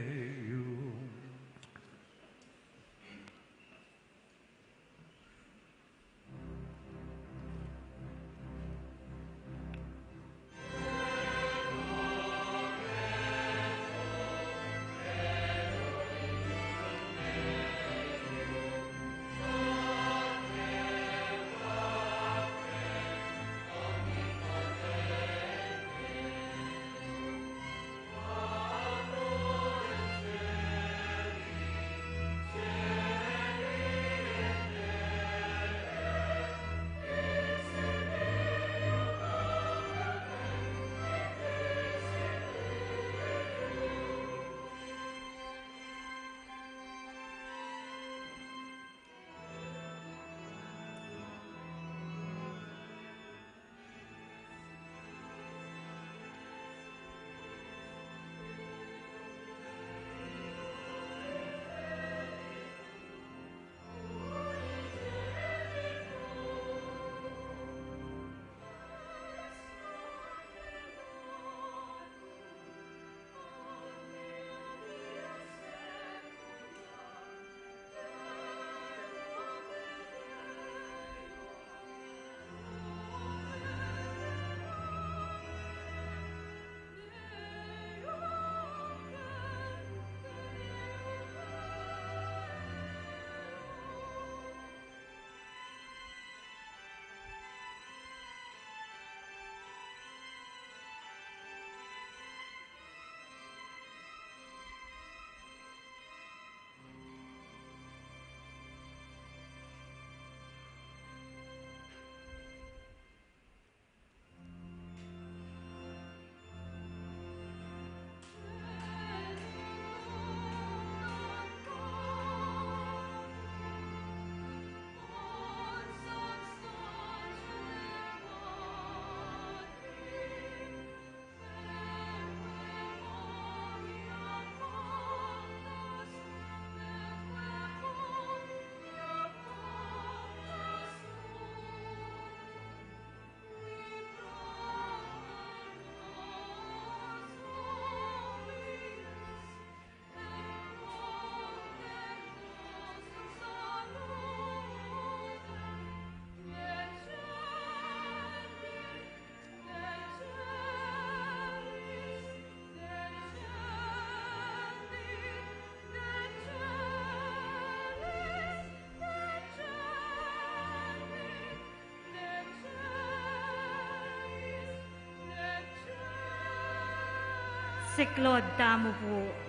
Si Claude Tamo po.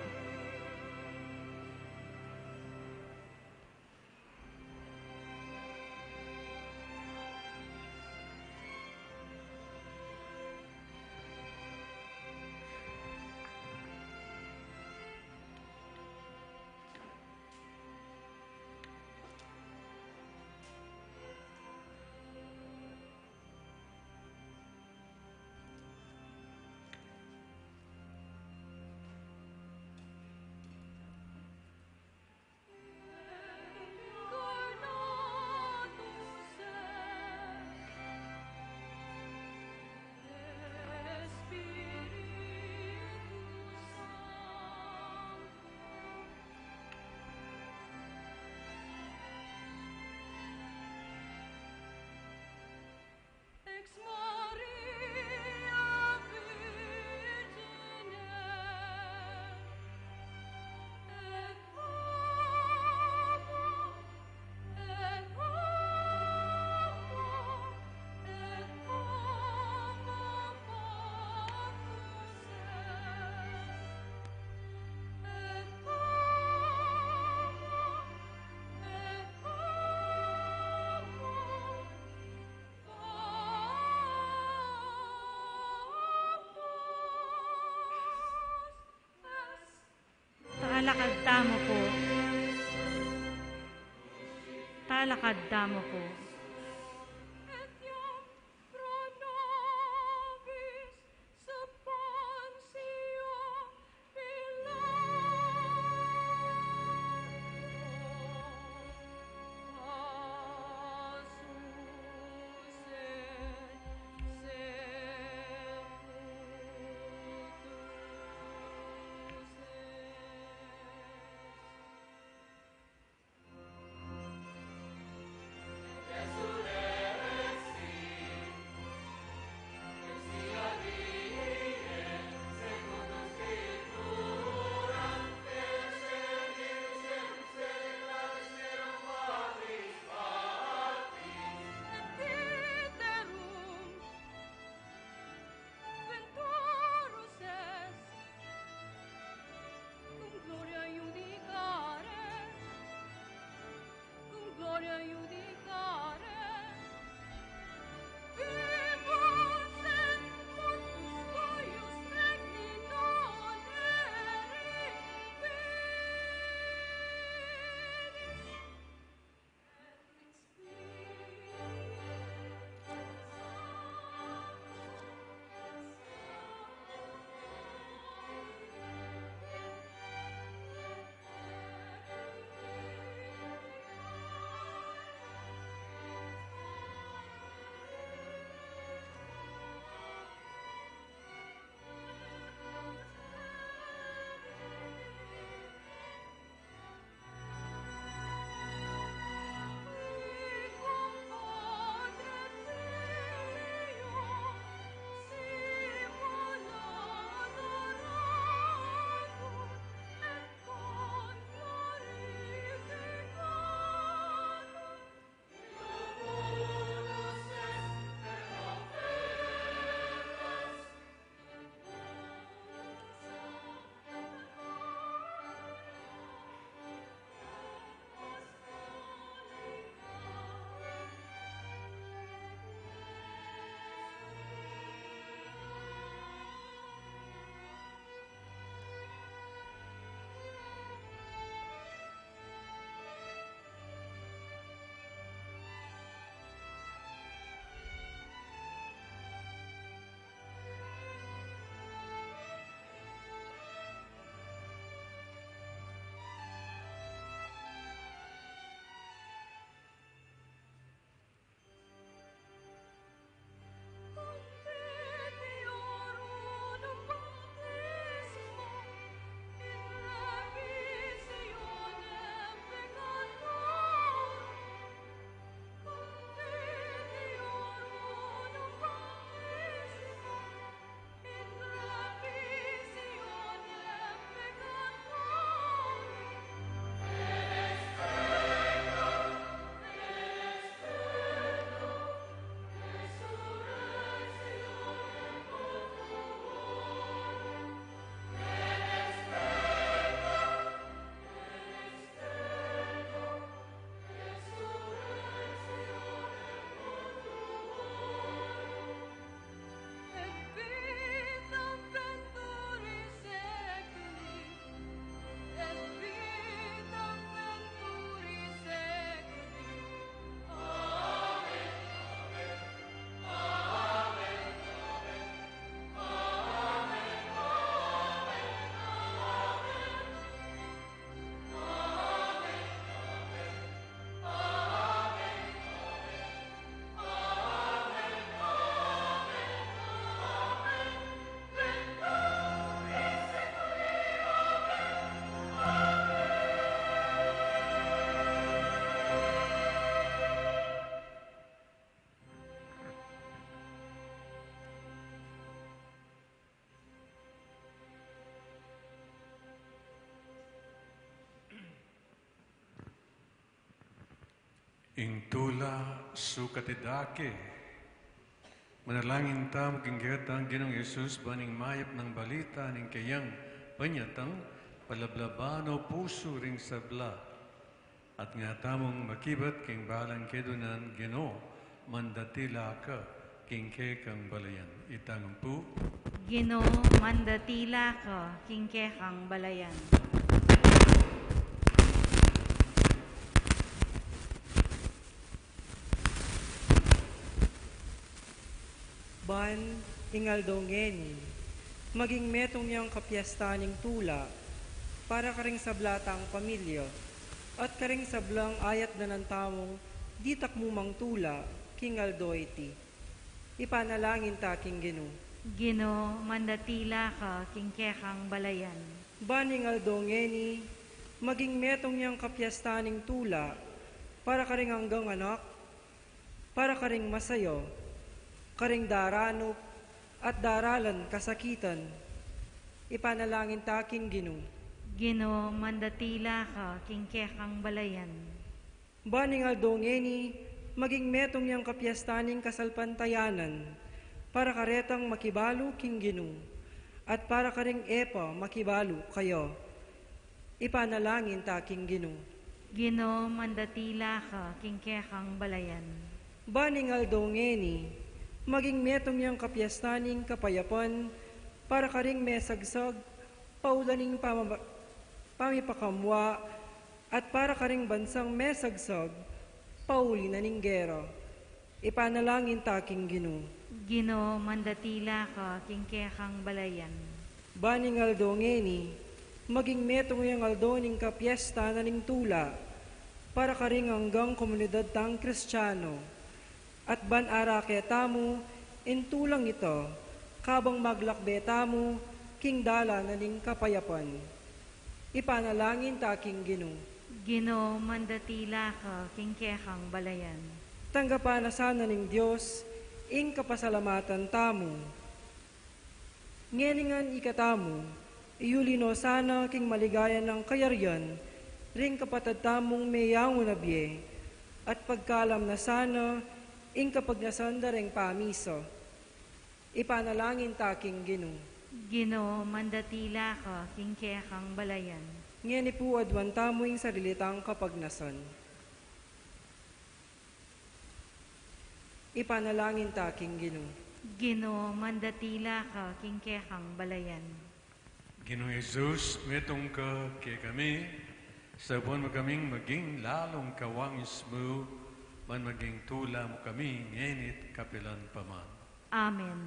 Ex Maria Virgine, et homo, et homo, et homo factus est, et homo, et homo agbalakad damo ko. etiam pro nobis sa Poncio venturus est, cum gloria iudicare, vivus et mortus cuius regni non Intula sukatidake. Manalangin ta maginggat ang Ginoong Yesus baning mayap ng balita ning kayang panyatang palablabano puso ring sabla. At nga tamong makibat king balang kedunan Ginoo mandatila ka king kang balayan. Itang po. Ginoo, mandatila ka, kingke kang balayan. ban ingaldongeni, maging metong niyang kapiyastaning tula, para karing sablatang pamilya, at karing sablang ayat na ng tamong di takmumang tula, kingaldo iti. Ipanalangin taking Gino. Gino, mandatila ka, kingkekang balayan. Baning aldongeni, maging metong niyang kapiyastaning tula, para karing hanggang anak, para karing masayo, karing daranop, at daralan kasakitan. Ipanalangin taking Gino. Gino, mandatila ka, kingkekang balayan. Baning aldongeni, maging metong niyang kapiyastaning kasalpantayanan, para karetang makibalo king Gino, at para karing epa makibalo kayo. Ipanalangin taking Gino. Gino, mandatila ka, kingkekang balayan. Baning aldongeni, maging metong niyang kapiyastaning kapayapan, para karing mesagsag, paulaning pamipakamwa, at para karing bansang mesagsag, pauli na ning gera. Ipanalangin taking Gino. Gino, mandatila ka, kingkekang balayan. Baning aldongeni, maging metong yung aldoning kapiesta na ning tula, para karing hanggang komunidad tang Kristiyano, at ban arake tamo, intulang ito, kabang maglakbe tamo, king dala na ning kapayapan. Ipanalangin taking Gino. Gino, mandatila ka, kingkekang balayan. Tanggapan na sana ning Diyos, ing kapasalamatan tamo. Ngeningan ikatamo, iyulino sana king maligayan ng kayaryan, ring kapatad tamong mayang unabye, at pagkalam na sana, ing kapagnasanda ring pamiso. Ipanalangin taking Gino. Gino, mandatila ka, kingkekang balayan. Ngeni po adwan tamo ing sarilitang kapagnasan. Ipanalangin taking Gino. Gino, mandatila ka, kingkekang balayan. Ginoong Jesus, metong ka kay kami, sa buwan mo kaming maging lalong kawangis mo, man maging tula mo kami, ngenit kapilan pa man. Amen.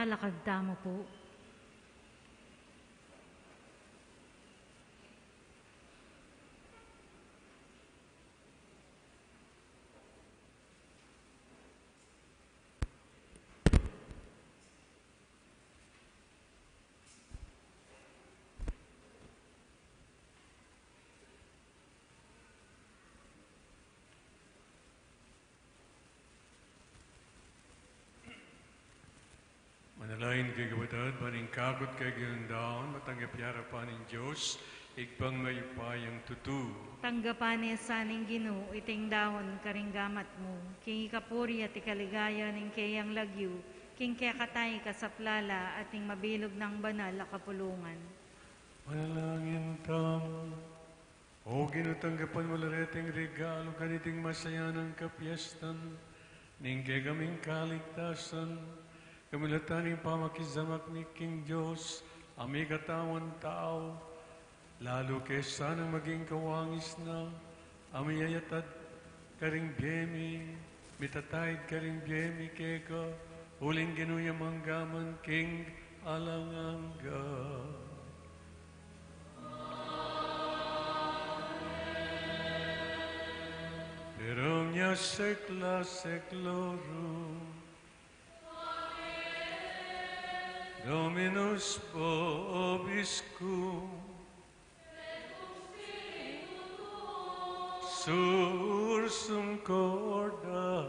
Isalakad mo po. Manalain kay kapatid, paningkakot kay ginundaon, matanggap yara pa ng Diyos, igpang mayupayang tutu. Tanggapan ni saning Ginoo iting dahon karinggamat mo. King ikapuri at ikaligaya ning kayang lagyu, king kaya katay kasaplala at ing mabilog ng banal na kapulungan. Manalangin tam, o ginutanggapan mo lareting regalo kaniting masaya ng kapiestan, ning kay kaming kaligtasan, kamilataning pamakizamak ni King Diyos, ami katawan tao, lalo kesa nang maging kawangis na, ami ayatad karing biyemi, mitatayid karing biyemi keka, uling ginuya manggaman King alanganga. Pero niya sekla seklorum, Dominus vobiscum, sursum corda,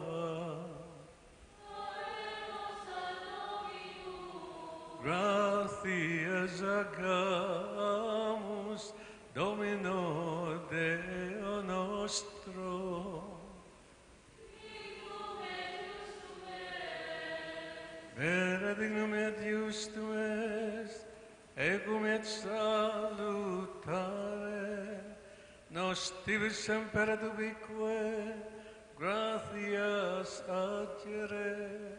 gratias agamus, Domino Deo nostro. Vera dignum et justum est, ecum et salutare, nos tibus semper et ubique, gratias agere,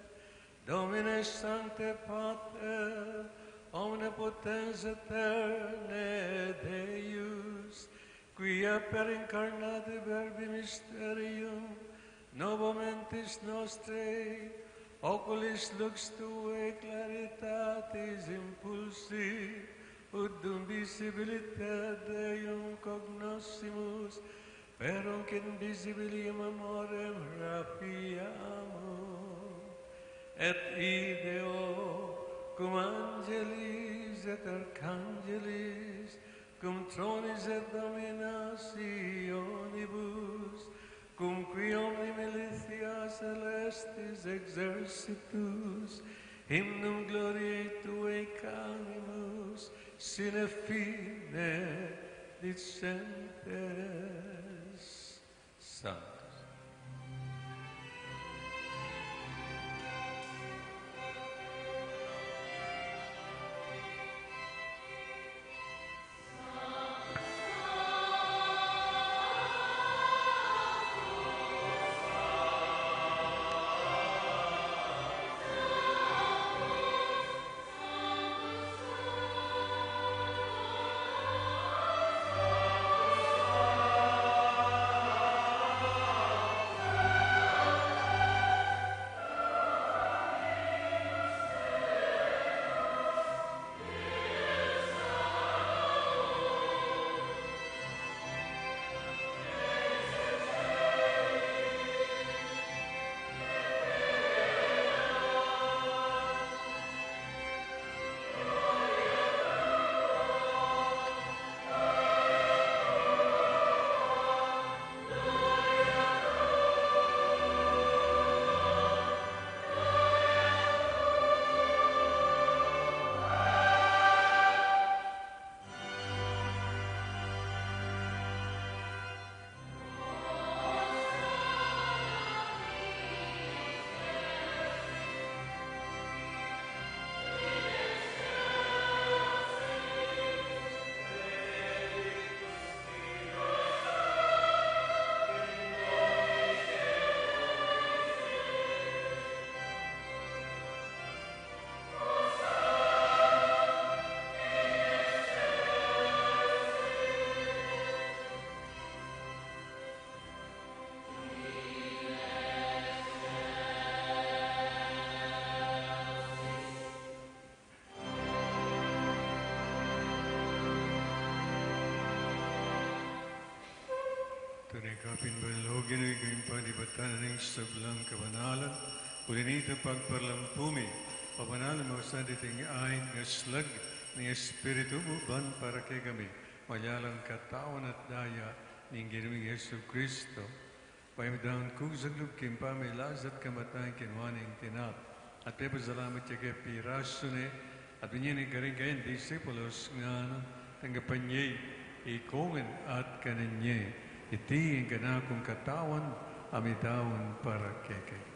Domine Sancte Pater, omnipotens eterne Deus, quia per incarnate verbi mysterium, novo mentis nostri, oculis lux Tue claritatis impulsi, ut dum visibiliter Deum cognoscimus, per unc invisibilium amorem rapiamo, et ideo cum angelis et archangelis, cum tronis et dominationibus, cum qui omni militia celestis exercitus, hymnum gloriae Tuae canimus, sine fine dicentes. Sanctus. pinbalogin ay kayong panibatan ng sablang kabanalan, ulinita pagparlampumi, pabanalan mo sa diting ayin ngaslag ng Espiritu mo ban para kay kami, malyalang katawan at daya ng ginawing Yesu Kristo. Payamdahan kong saglub kimpamay lazat kamatayan kinwaning tinap, at pepasalamat siya kay pirasune, at binyan ka rin kayo disipulos nga tanggapan niya ikongan at kananya. Iti ang ganakong katawan, amitawan para keke.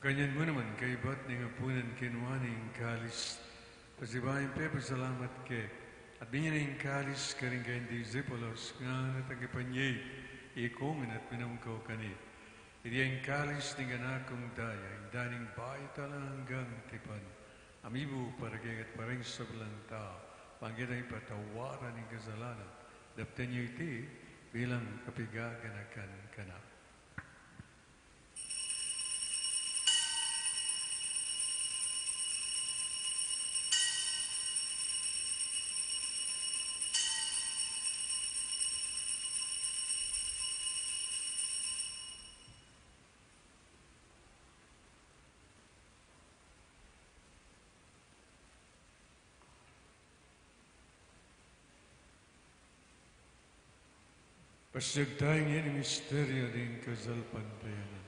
Kanyan mo naman, kay ba't ni nga punan kinuwaning kalis. Pasibayan pe, pasalamat ke. At binyan ng kalis ka rin kayong disipulos nga natagipan niya, ikongan at pinamkaw kani. Iti ang kalis ni ganakong daya, ang daning bayo talang hanggang tipan. Amibu para kayagat parang sablang tao, panggit ay patawaran ng kasalanan. Daptan niyo iti bilang kapigaganakan kanak. Pasyag tayong yan ang misteryo din kasalpantayanan.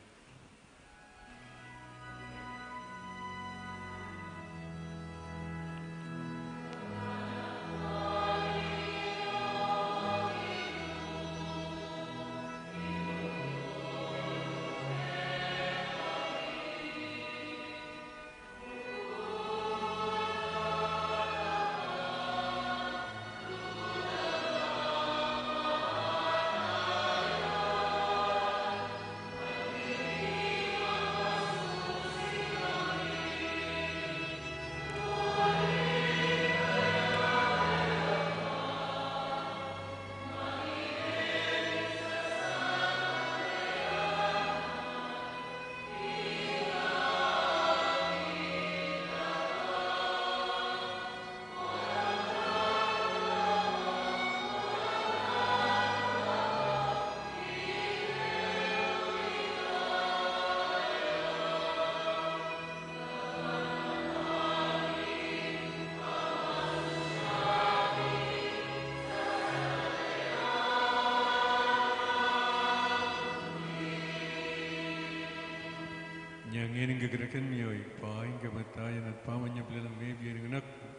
Yang ini gagarakan miyo ipain kamatayan at pamanyabla ng may biya ng anak mo.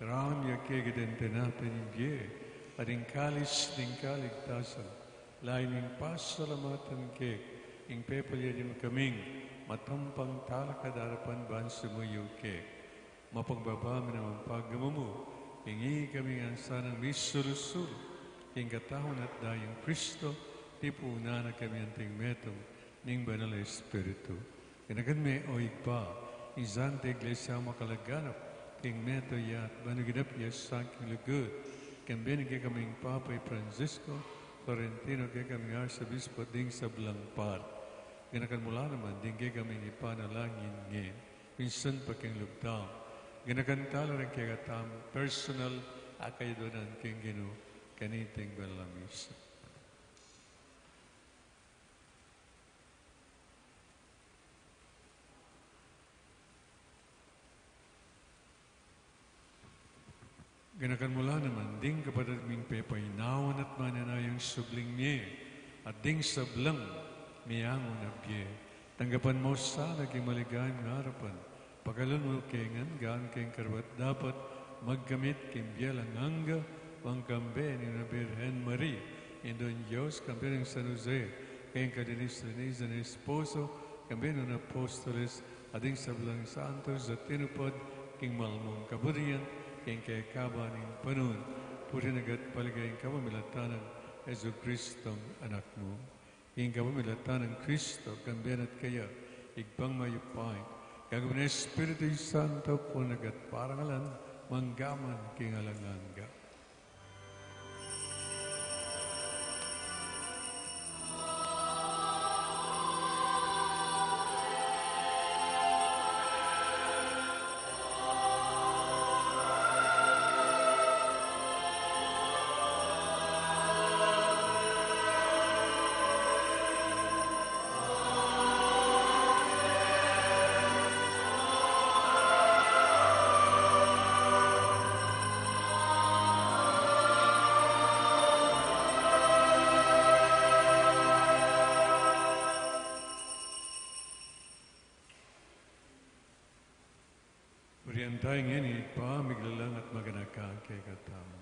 Karam ya kaya gadan tinapin yung biya at yung kalis ng kaligtasan. Lain yung pasalamatan kaya yung pepalya yung kaming matampang talakad harapan ban sumuyo kaya. Mapagbaba mo naman pagamamu, hingi kami ang sanang misulusul, yung katahon at dayang Kristo, tipuna na kami ang tingmetong ning banal Espiritu. Kinagan me o igpa, izante iglesia makalaganap, king meto yat, banuginap ya saking lugod, kambini kaya kaming Papay Francisco, Florentino kaya kaming Arsobispo ding sa Blangpar. Ginakan mula naman, ding kaya kaming ipanalangin ngayon, minsan pa king lugtang. Ginakan talo rin kaya katam, personal, akay doon king gino, kaniting balamis. Ganakan mula naman, ding kapatid ming pepay, nawan at mananayang subling niya, at ding sablang miyangon na biye. Tanggapan mo sa naging maligayang harapan, pagkalun mo kengan, gaan keng karbat dapat magkamit kimbiyalang angga, pangkambe ni na Birhen Marie, indon Diyos, kambe ng San Jose, keng kadinis-linis na esposo, kambe ng Apostoles, ading sablang santos at tinupad, king malmong kaburian, king kay kabaning panun, puri nagat paligayang kapamilatan ng Yesu Kristong anak mo. King kapamilatan ng Kristo, kambiyan at kaya, igbang mayupain, Kagawin Espiritu Santo punagat parangalan, manggaman kingalanganga. Tayong ini, pamiglalang at maganakang kay katama.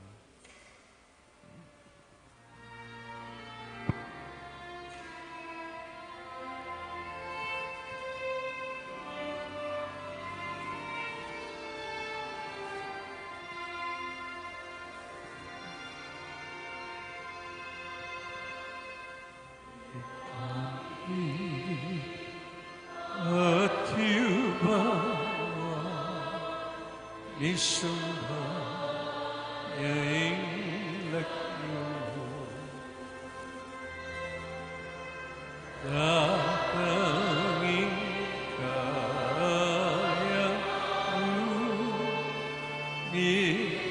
At yuba Nisumba yaing lakyo datangin kaya di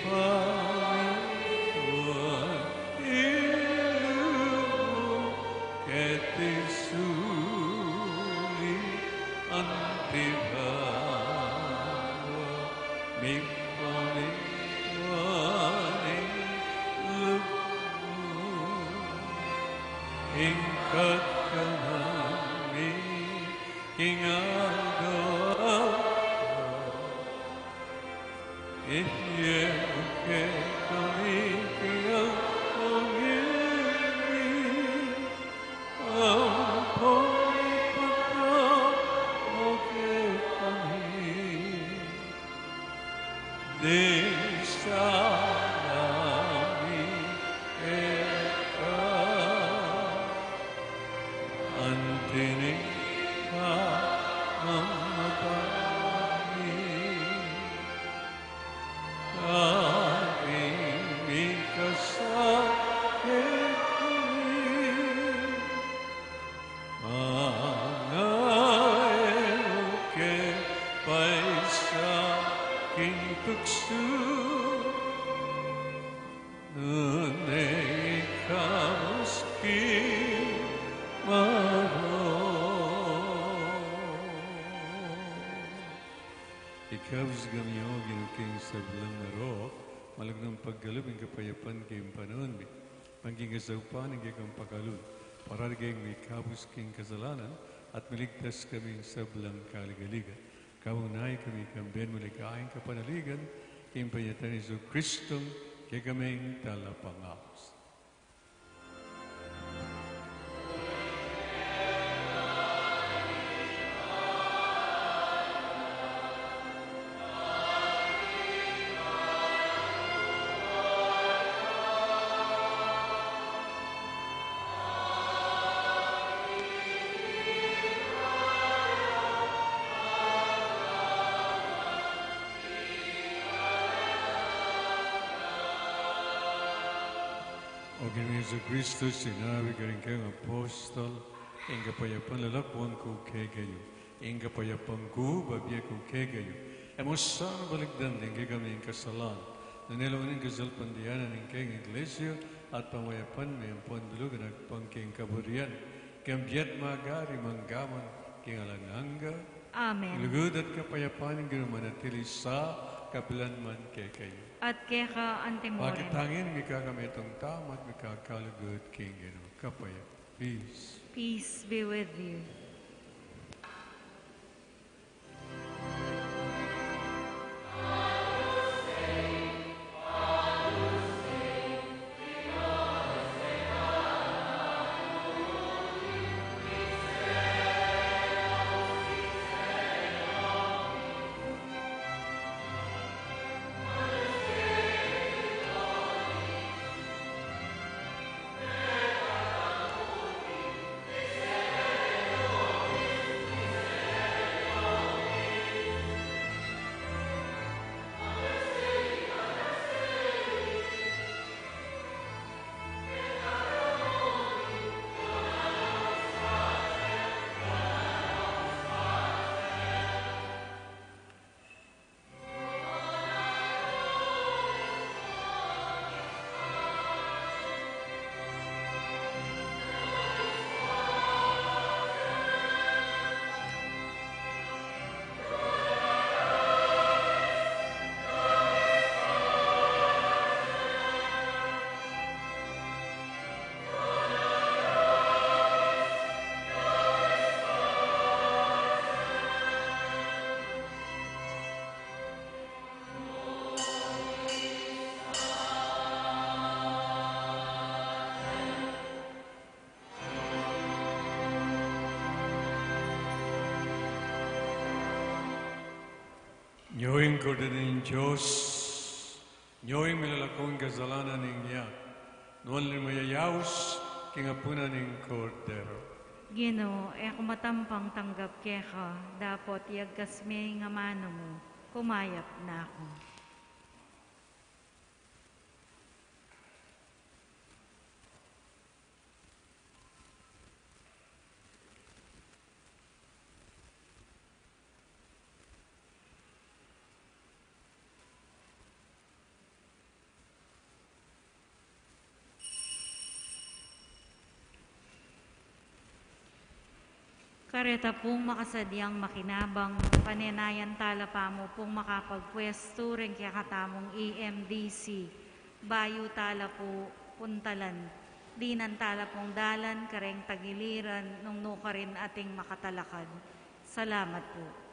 pangituan ilu ketisuli antibawa Mikmani wani lupu ingkat kanami ingado Ihye uke kami kiyang pangiri Amponi pata uke kami Desa nami eka antini ka mamatani kami mikasakit mga eluke paisa Tuksu Nunay kamuski maro Ikaw sigamyo ginuking sa belang narok Malagnang paggalubing kapayapan kayong panon Pangking kasaupan ang kayong pagalun Para kayong may kabusking kasalanan At maligtas kami sa belang kaligaligan Kaunay kami kamben maligayang kapanaligan, kimpayatan ni Jesu Kristo, kay kaming talapangapos. O kini Jesu Kristo, sinabi ka rin kayong apostol, ang kapayapan lalakwan ko kay kayo, ang kapayapan ko babiya ko kay kayo. Emo sana baligdan din kay kami ang kasalan, na nilawanin kasalpandiyanan ng kayong iglesia at pamayapan may ang pandulugan at pangking kaburian. Kambiyat magari manggaman king alanganga. Amen. Lugod at kapayapan ang ginamanatili sa kapilanman kay kayo. At keka antimorin. Makitangin, mika kami itong tamat, mika kalugod king Ginoo. Kapaya. Peace. Peace be with you. Amen. Nyawing kordanin Diyos, nyawing milalakong kasalanan ng iyak, noon limayayawis, kingapunan ng kordero. Ginoo, kumatampang tanggap keka, dapot yagkas may nga mano mo, kumayap na ako. Kareta pong makasadyang makinabang, panenayan tala pa mo pong makapagpwesto rin kaya katamong EMDC, bayo tala po puntalan, dinan tala pong dalan, kareng tagiliran, nung nuka rin ating makatalakad. Salamat po.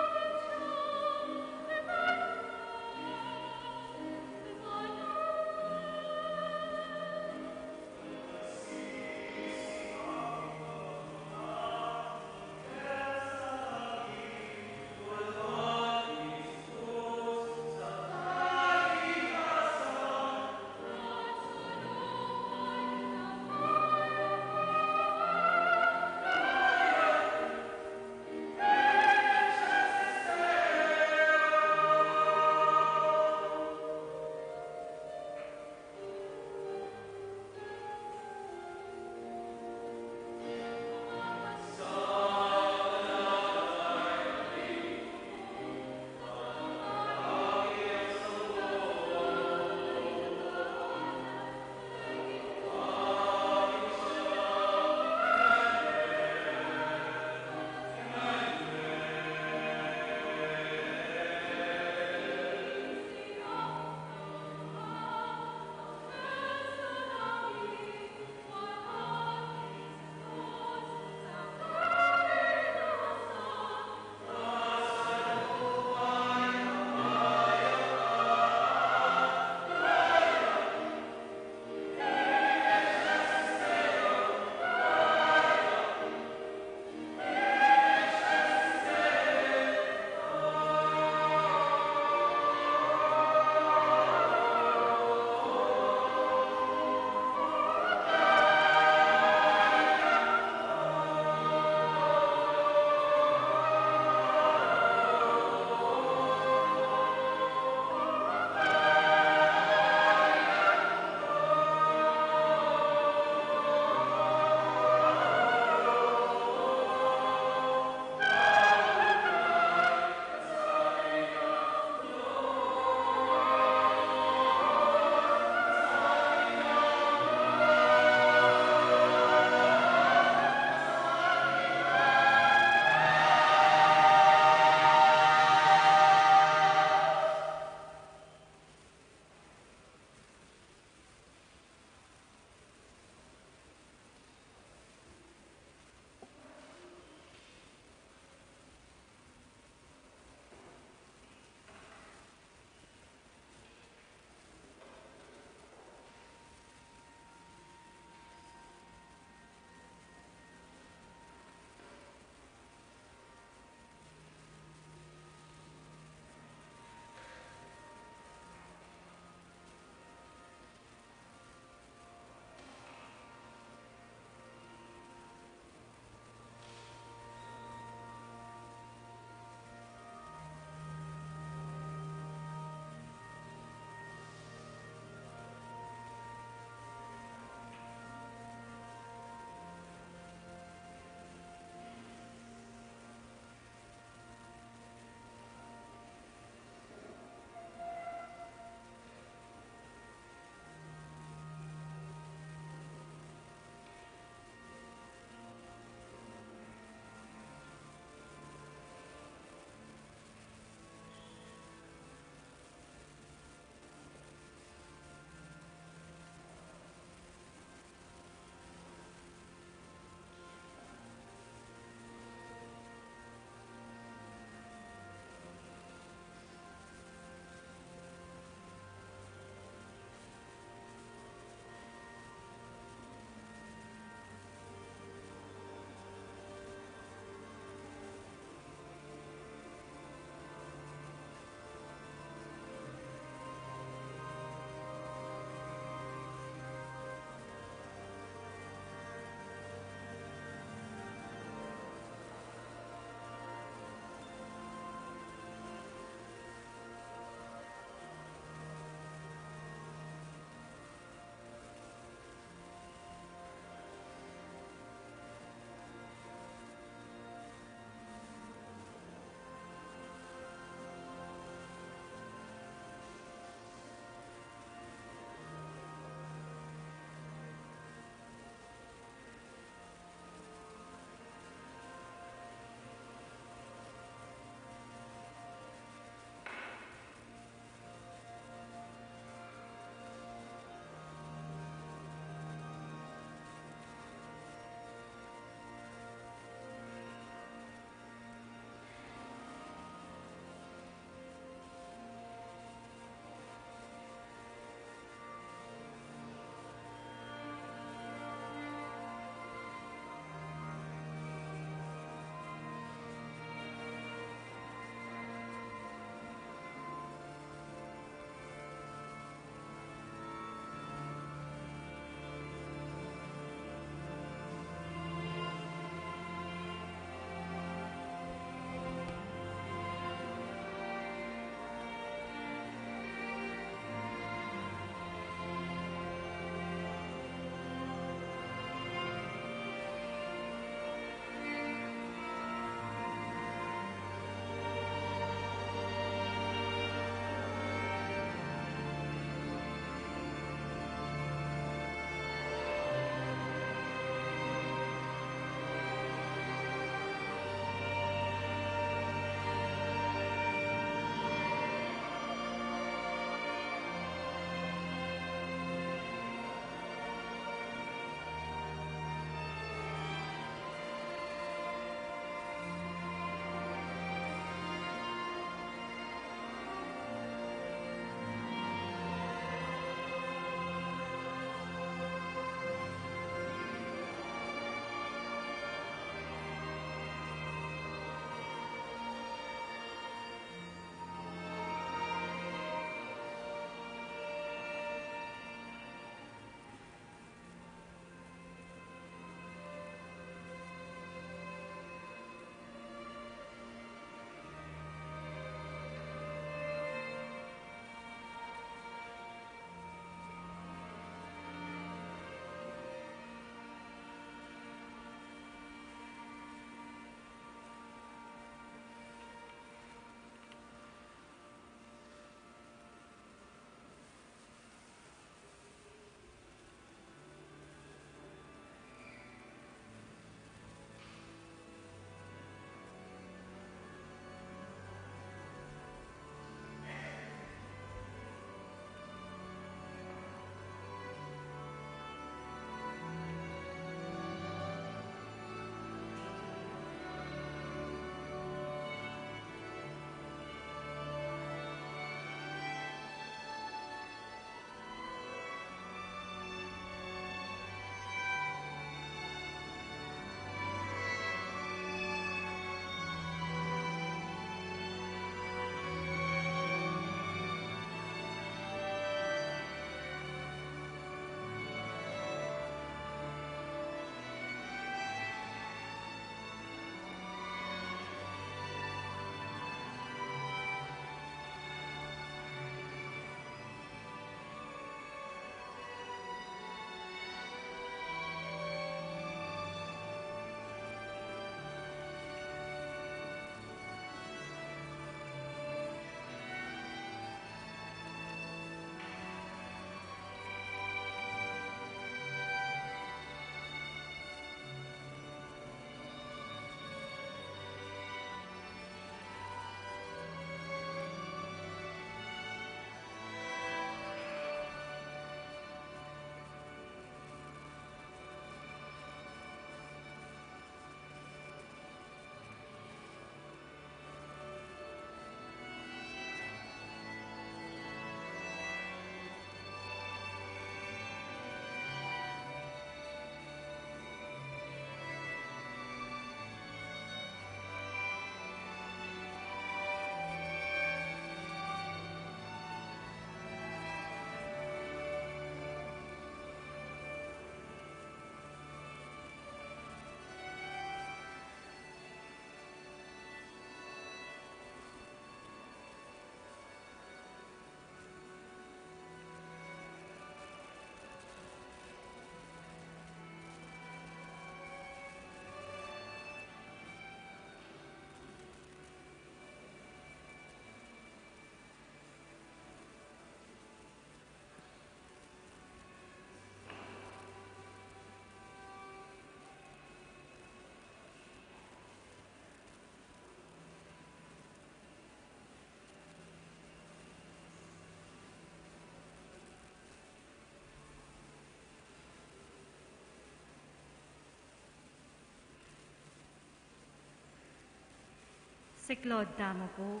Siklod tamo po.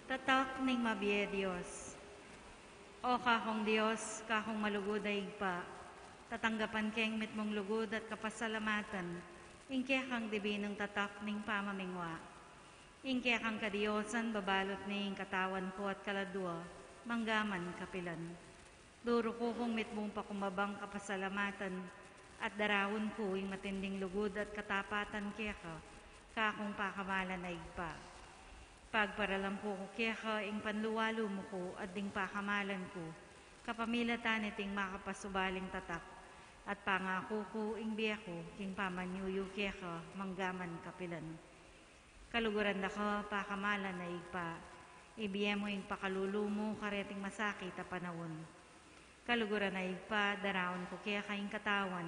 Tatak ning mabiye Diyos. O kakong Diyos, kakong malugod ay pa. Tatanggapan keng mitmong lugod at kapasalamatan. Ingke kang dibinong tatak ning pamamingwa. Ingke kang kadiyosan babalot ning katawan ko at kaladwa. Manggaman kapilan. Duro ko kong mitmong pakumabang kapasalamatan at darawon ko yung matinding lugod at katapatan kaya ka. Kakong pakamalan ay pa. Pagparalam ko kaya ka, ing panluwalo mo ko at ding pakamalan ko, kapamilatan iting makapasubaling tatak, at pangako ko ing biya ko, king pamanyuyo kaya ka, manggaman kapilan. Kaluguran na ka, pakamalan ay pa, ibiya mo ing pakalulu mo, kareting masakit a panahon. Kaluguran ay pa, darawon ko kaya kaing katawan,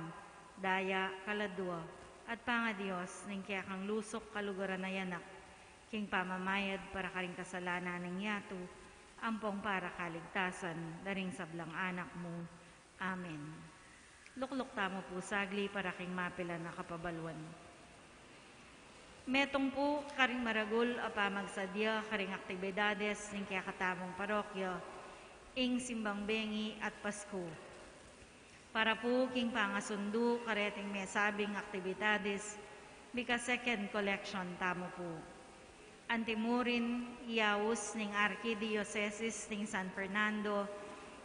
daya, kaladwa, at panga Diyos, ning kaya kang lusok kaluguran na yanak, king pamamayad para karing kasalanan ng yato, ampong para kaligtasan, daring sablang anak mo. Amen. Lukluk tamo po sagli para king mapila na kapabalwan. Metong po karing maragul apamagsadya karing aktibidades ning kaya katamong parokya, ing simbang bengi at Pasko. Para po king pangasundo kareting may sabing aktibidades, bika second collection tamo po. Antimurin, Iawus ning Archdiocese ning San Fernando,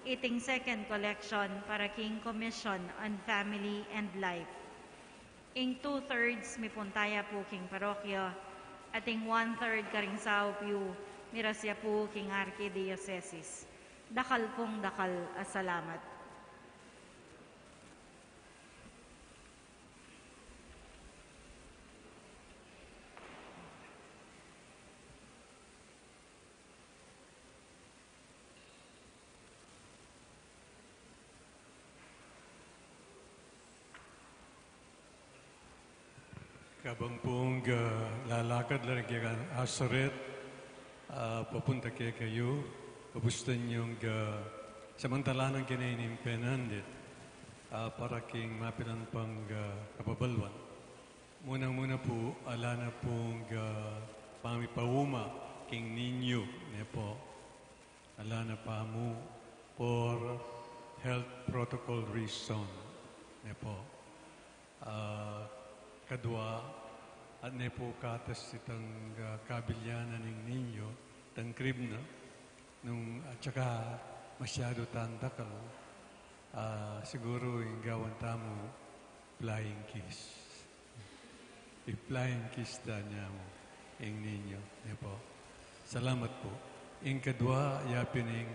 iting second collection para king Commission on Family and Life. Ing 2/3 mi puntaya po king parokya, ating 1/3 karing sao piu, mirasya po king Archdiocese. Dakal pong dakal, salamat. Kabang pong lalakad lang kaya Asaret, papunta kaya kayo, pabustan yung samantalanang kinainin penandit para king mapilan pang kapabalwan. Munang-muna po, ala na pong pamipauma king ninyo, ne po. Ala na pa mo for health protocol reason, ne po. Kadwa, at ne po katas itang kabilyanan ng ninyo, tang kribna, nung at saka masyado tandakal, siguro yung gawan tamo, flying kiss. I-flying kiss da niya mo, yung ninyo, ne po. Salamat po. Yung kadwa, yapin yung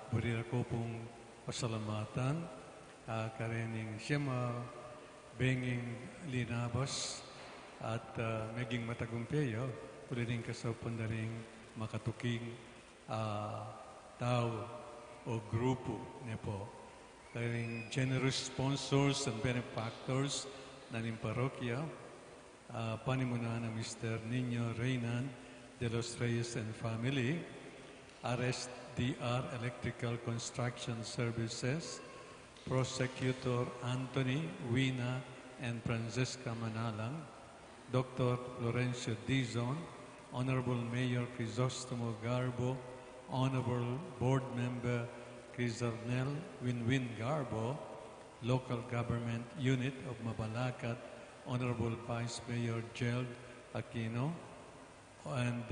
burira ko pong pasalamatan, karening siyama, benging linabas at maging matagumpeyo, ulitin ka sa pandaring makatuking tao o grupo niya po. Karing generous sponsors and benefactors na ning parokya, panimunan ng Mr. Nino Reynan de los Reyes and Family, RSDR Electrical Construction Services, Prosecutor Anthony, Wina, and Francesca Manalang, Dr. Florencio Dizon, Honorable Mayor Crisostomo Garbo, Honorable Board Member Crisarnel Winwin Garbo, Local Government Unit of Mabalacat, Honorable Vice Mayor Gerald Aquino, and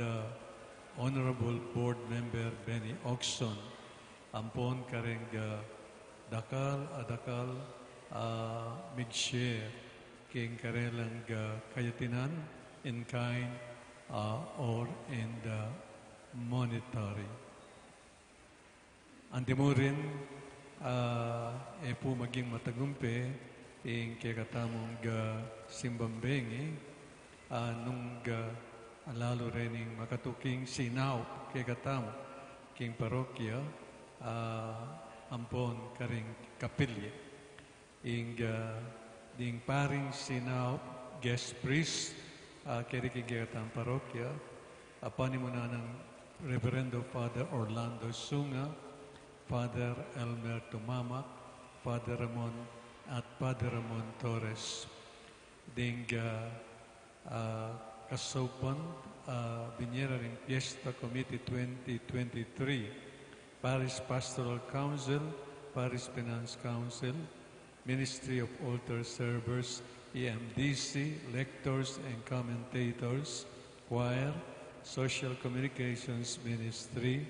Honorable Board Member Benny Oxon. Ampon karing dakal mig-share king karelang kayatinan in kind or in the monetary. Antimurin po maging matagumpe ing kikatamong simbambengi nung alalo rening makatuking sinaw kikatamo king parokya ampon karing kapilye. Ing ding paring sinaw guest priest kirikigigatang parokya, apanimuna ng Reverendo Father Orlando Sunga, Father Elmer Tumamak, Father Ramon at Father Ramon Torres. Ding Kasopan, Biniera ring Fiesta Committee 2023, Parish Pastoral Council, Parish Finance Council, Ministry of Altar Servers, EMDC, lectors and commentators, choir, Social Communications Ministry,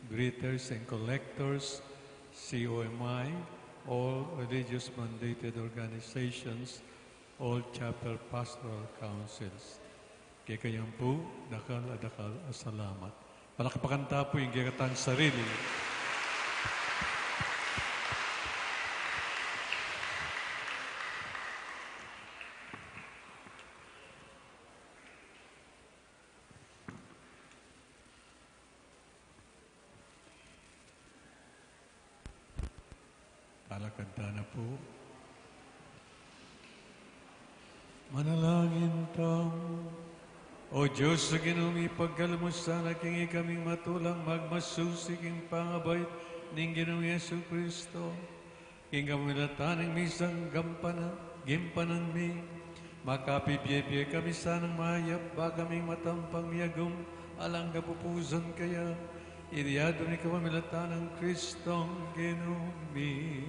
greeters and collectors, COMI, all religious mandated organizations, all chapel pastoral councils. Kaya kayang po, dakal salamat. Palakipakanta po yung gigatan sarili. Palakanta na po. Manalangin tamo. O Diyos, sa Ginoong ipagkalumusan na kingi kaming matulang magmasusiging pangabay ning Ginoong Yesu Kristo. King kamilataning misang gimpanan mi, makapipiyepye kami sanang mayap, bagaming matampang miyagong alang kapupusan kaya, iriyado ni kamilataning Kristong Ginoong mi.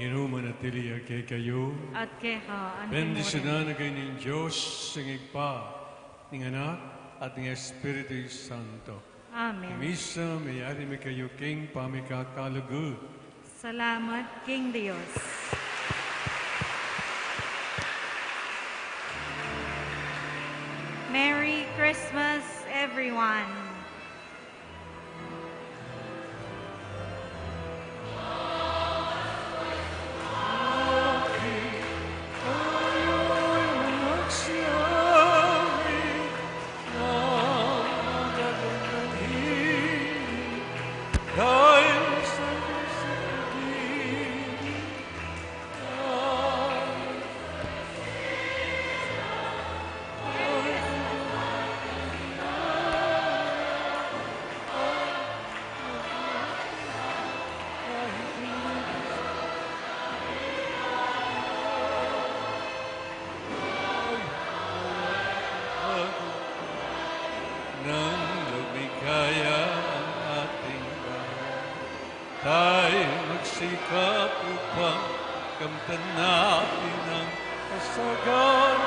Ginoo manatili kay kayo. At keha, Bendisyonan na kayo ng Diyos, singig pa, ng Anak, at ng Espiritu Santo. Amen. Misa, mayari mi kayo, King, pamikakalugod. Salamat, King Dios. Merry Christmas, everyone. Magsikap upang kamtan natin ang kasagaran.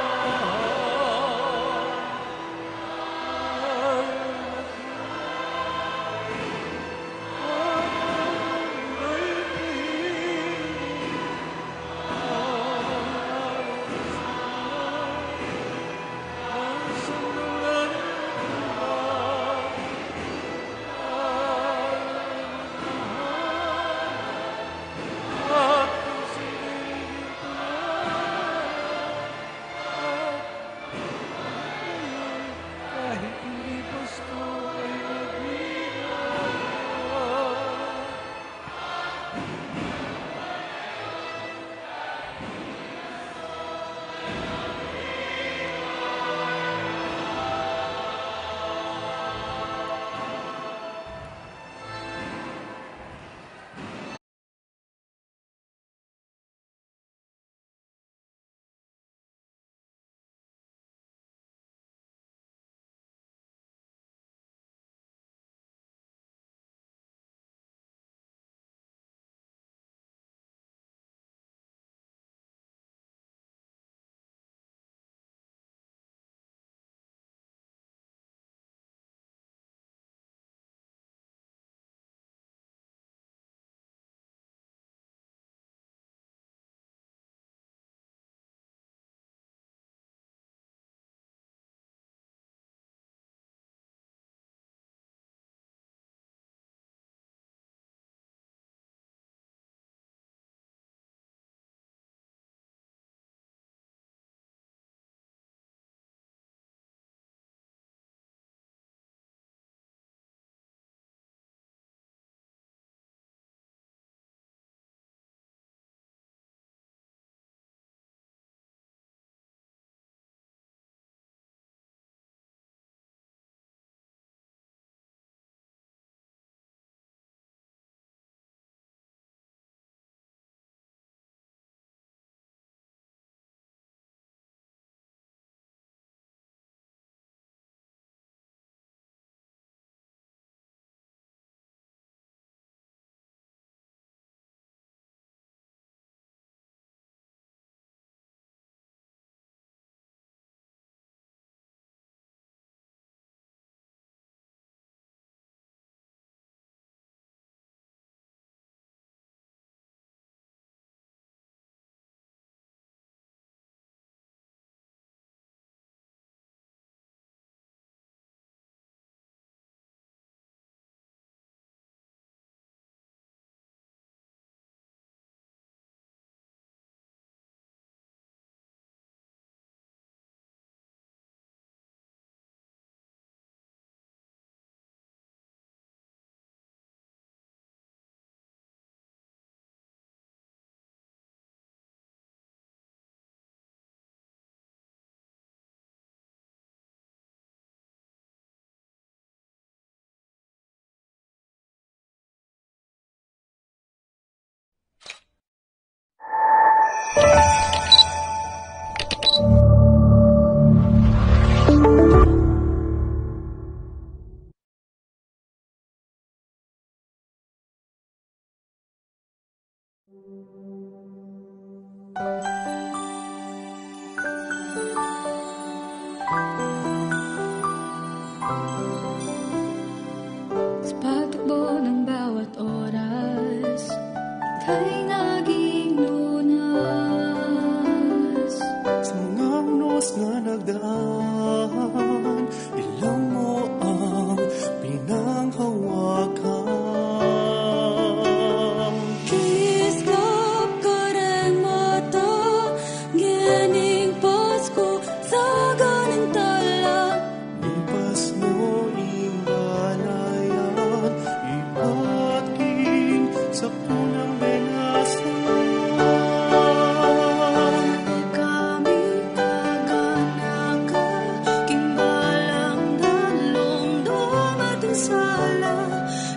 Sa pagtakbo ng bawat oras, ika'y naging lunas. Sa mga unos na nagdaan, ilang mo ang pinanghawakan. Kislap ka rin mata, gining Pasko sa ganang tala. Lipas mo ingalayan, ihating sa punang benasan. Kami taganaka, kimbalang dalong dumating sala.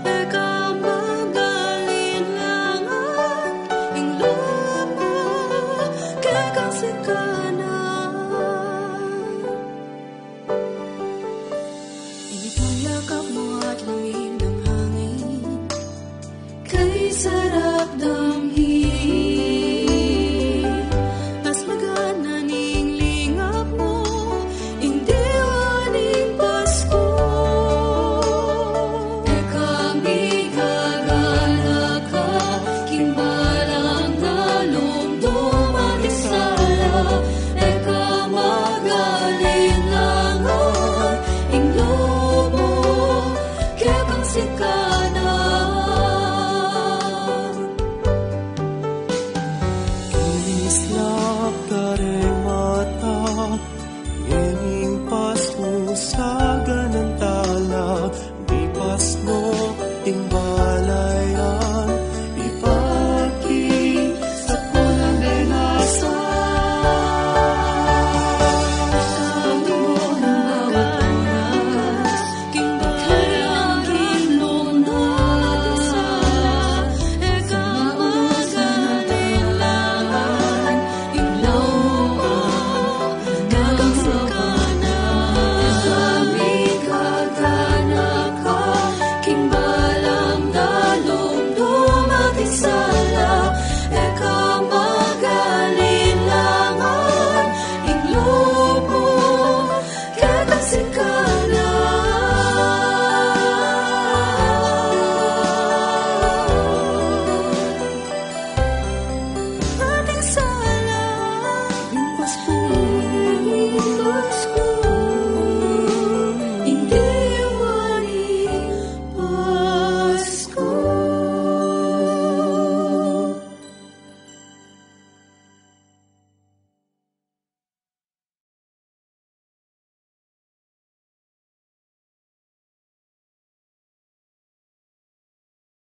Eka magalinlangan, ing luma, kekang sikanan. Init ang yakap mo at langit ng hangin, kay sarap daw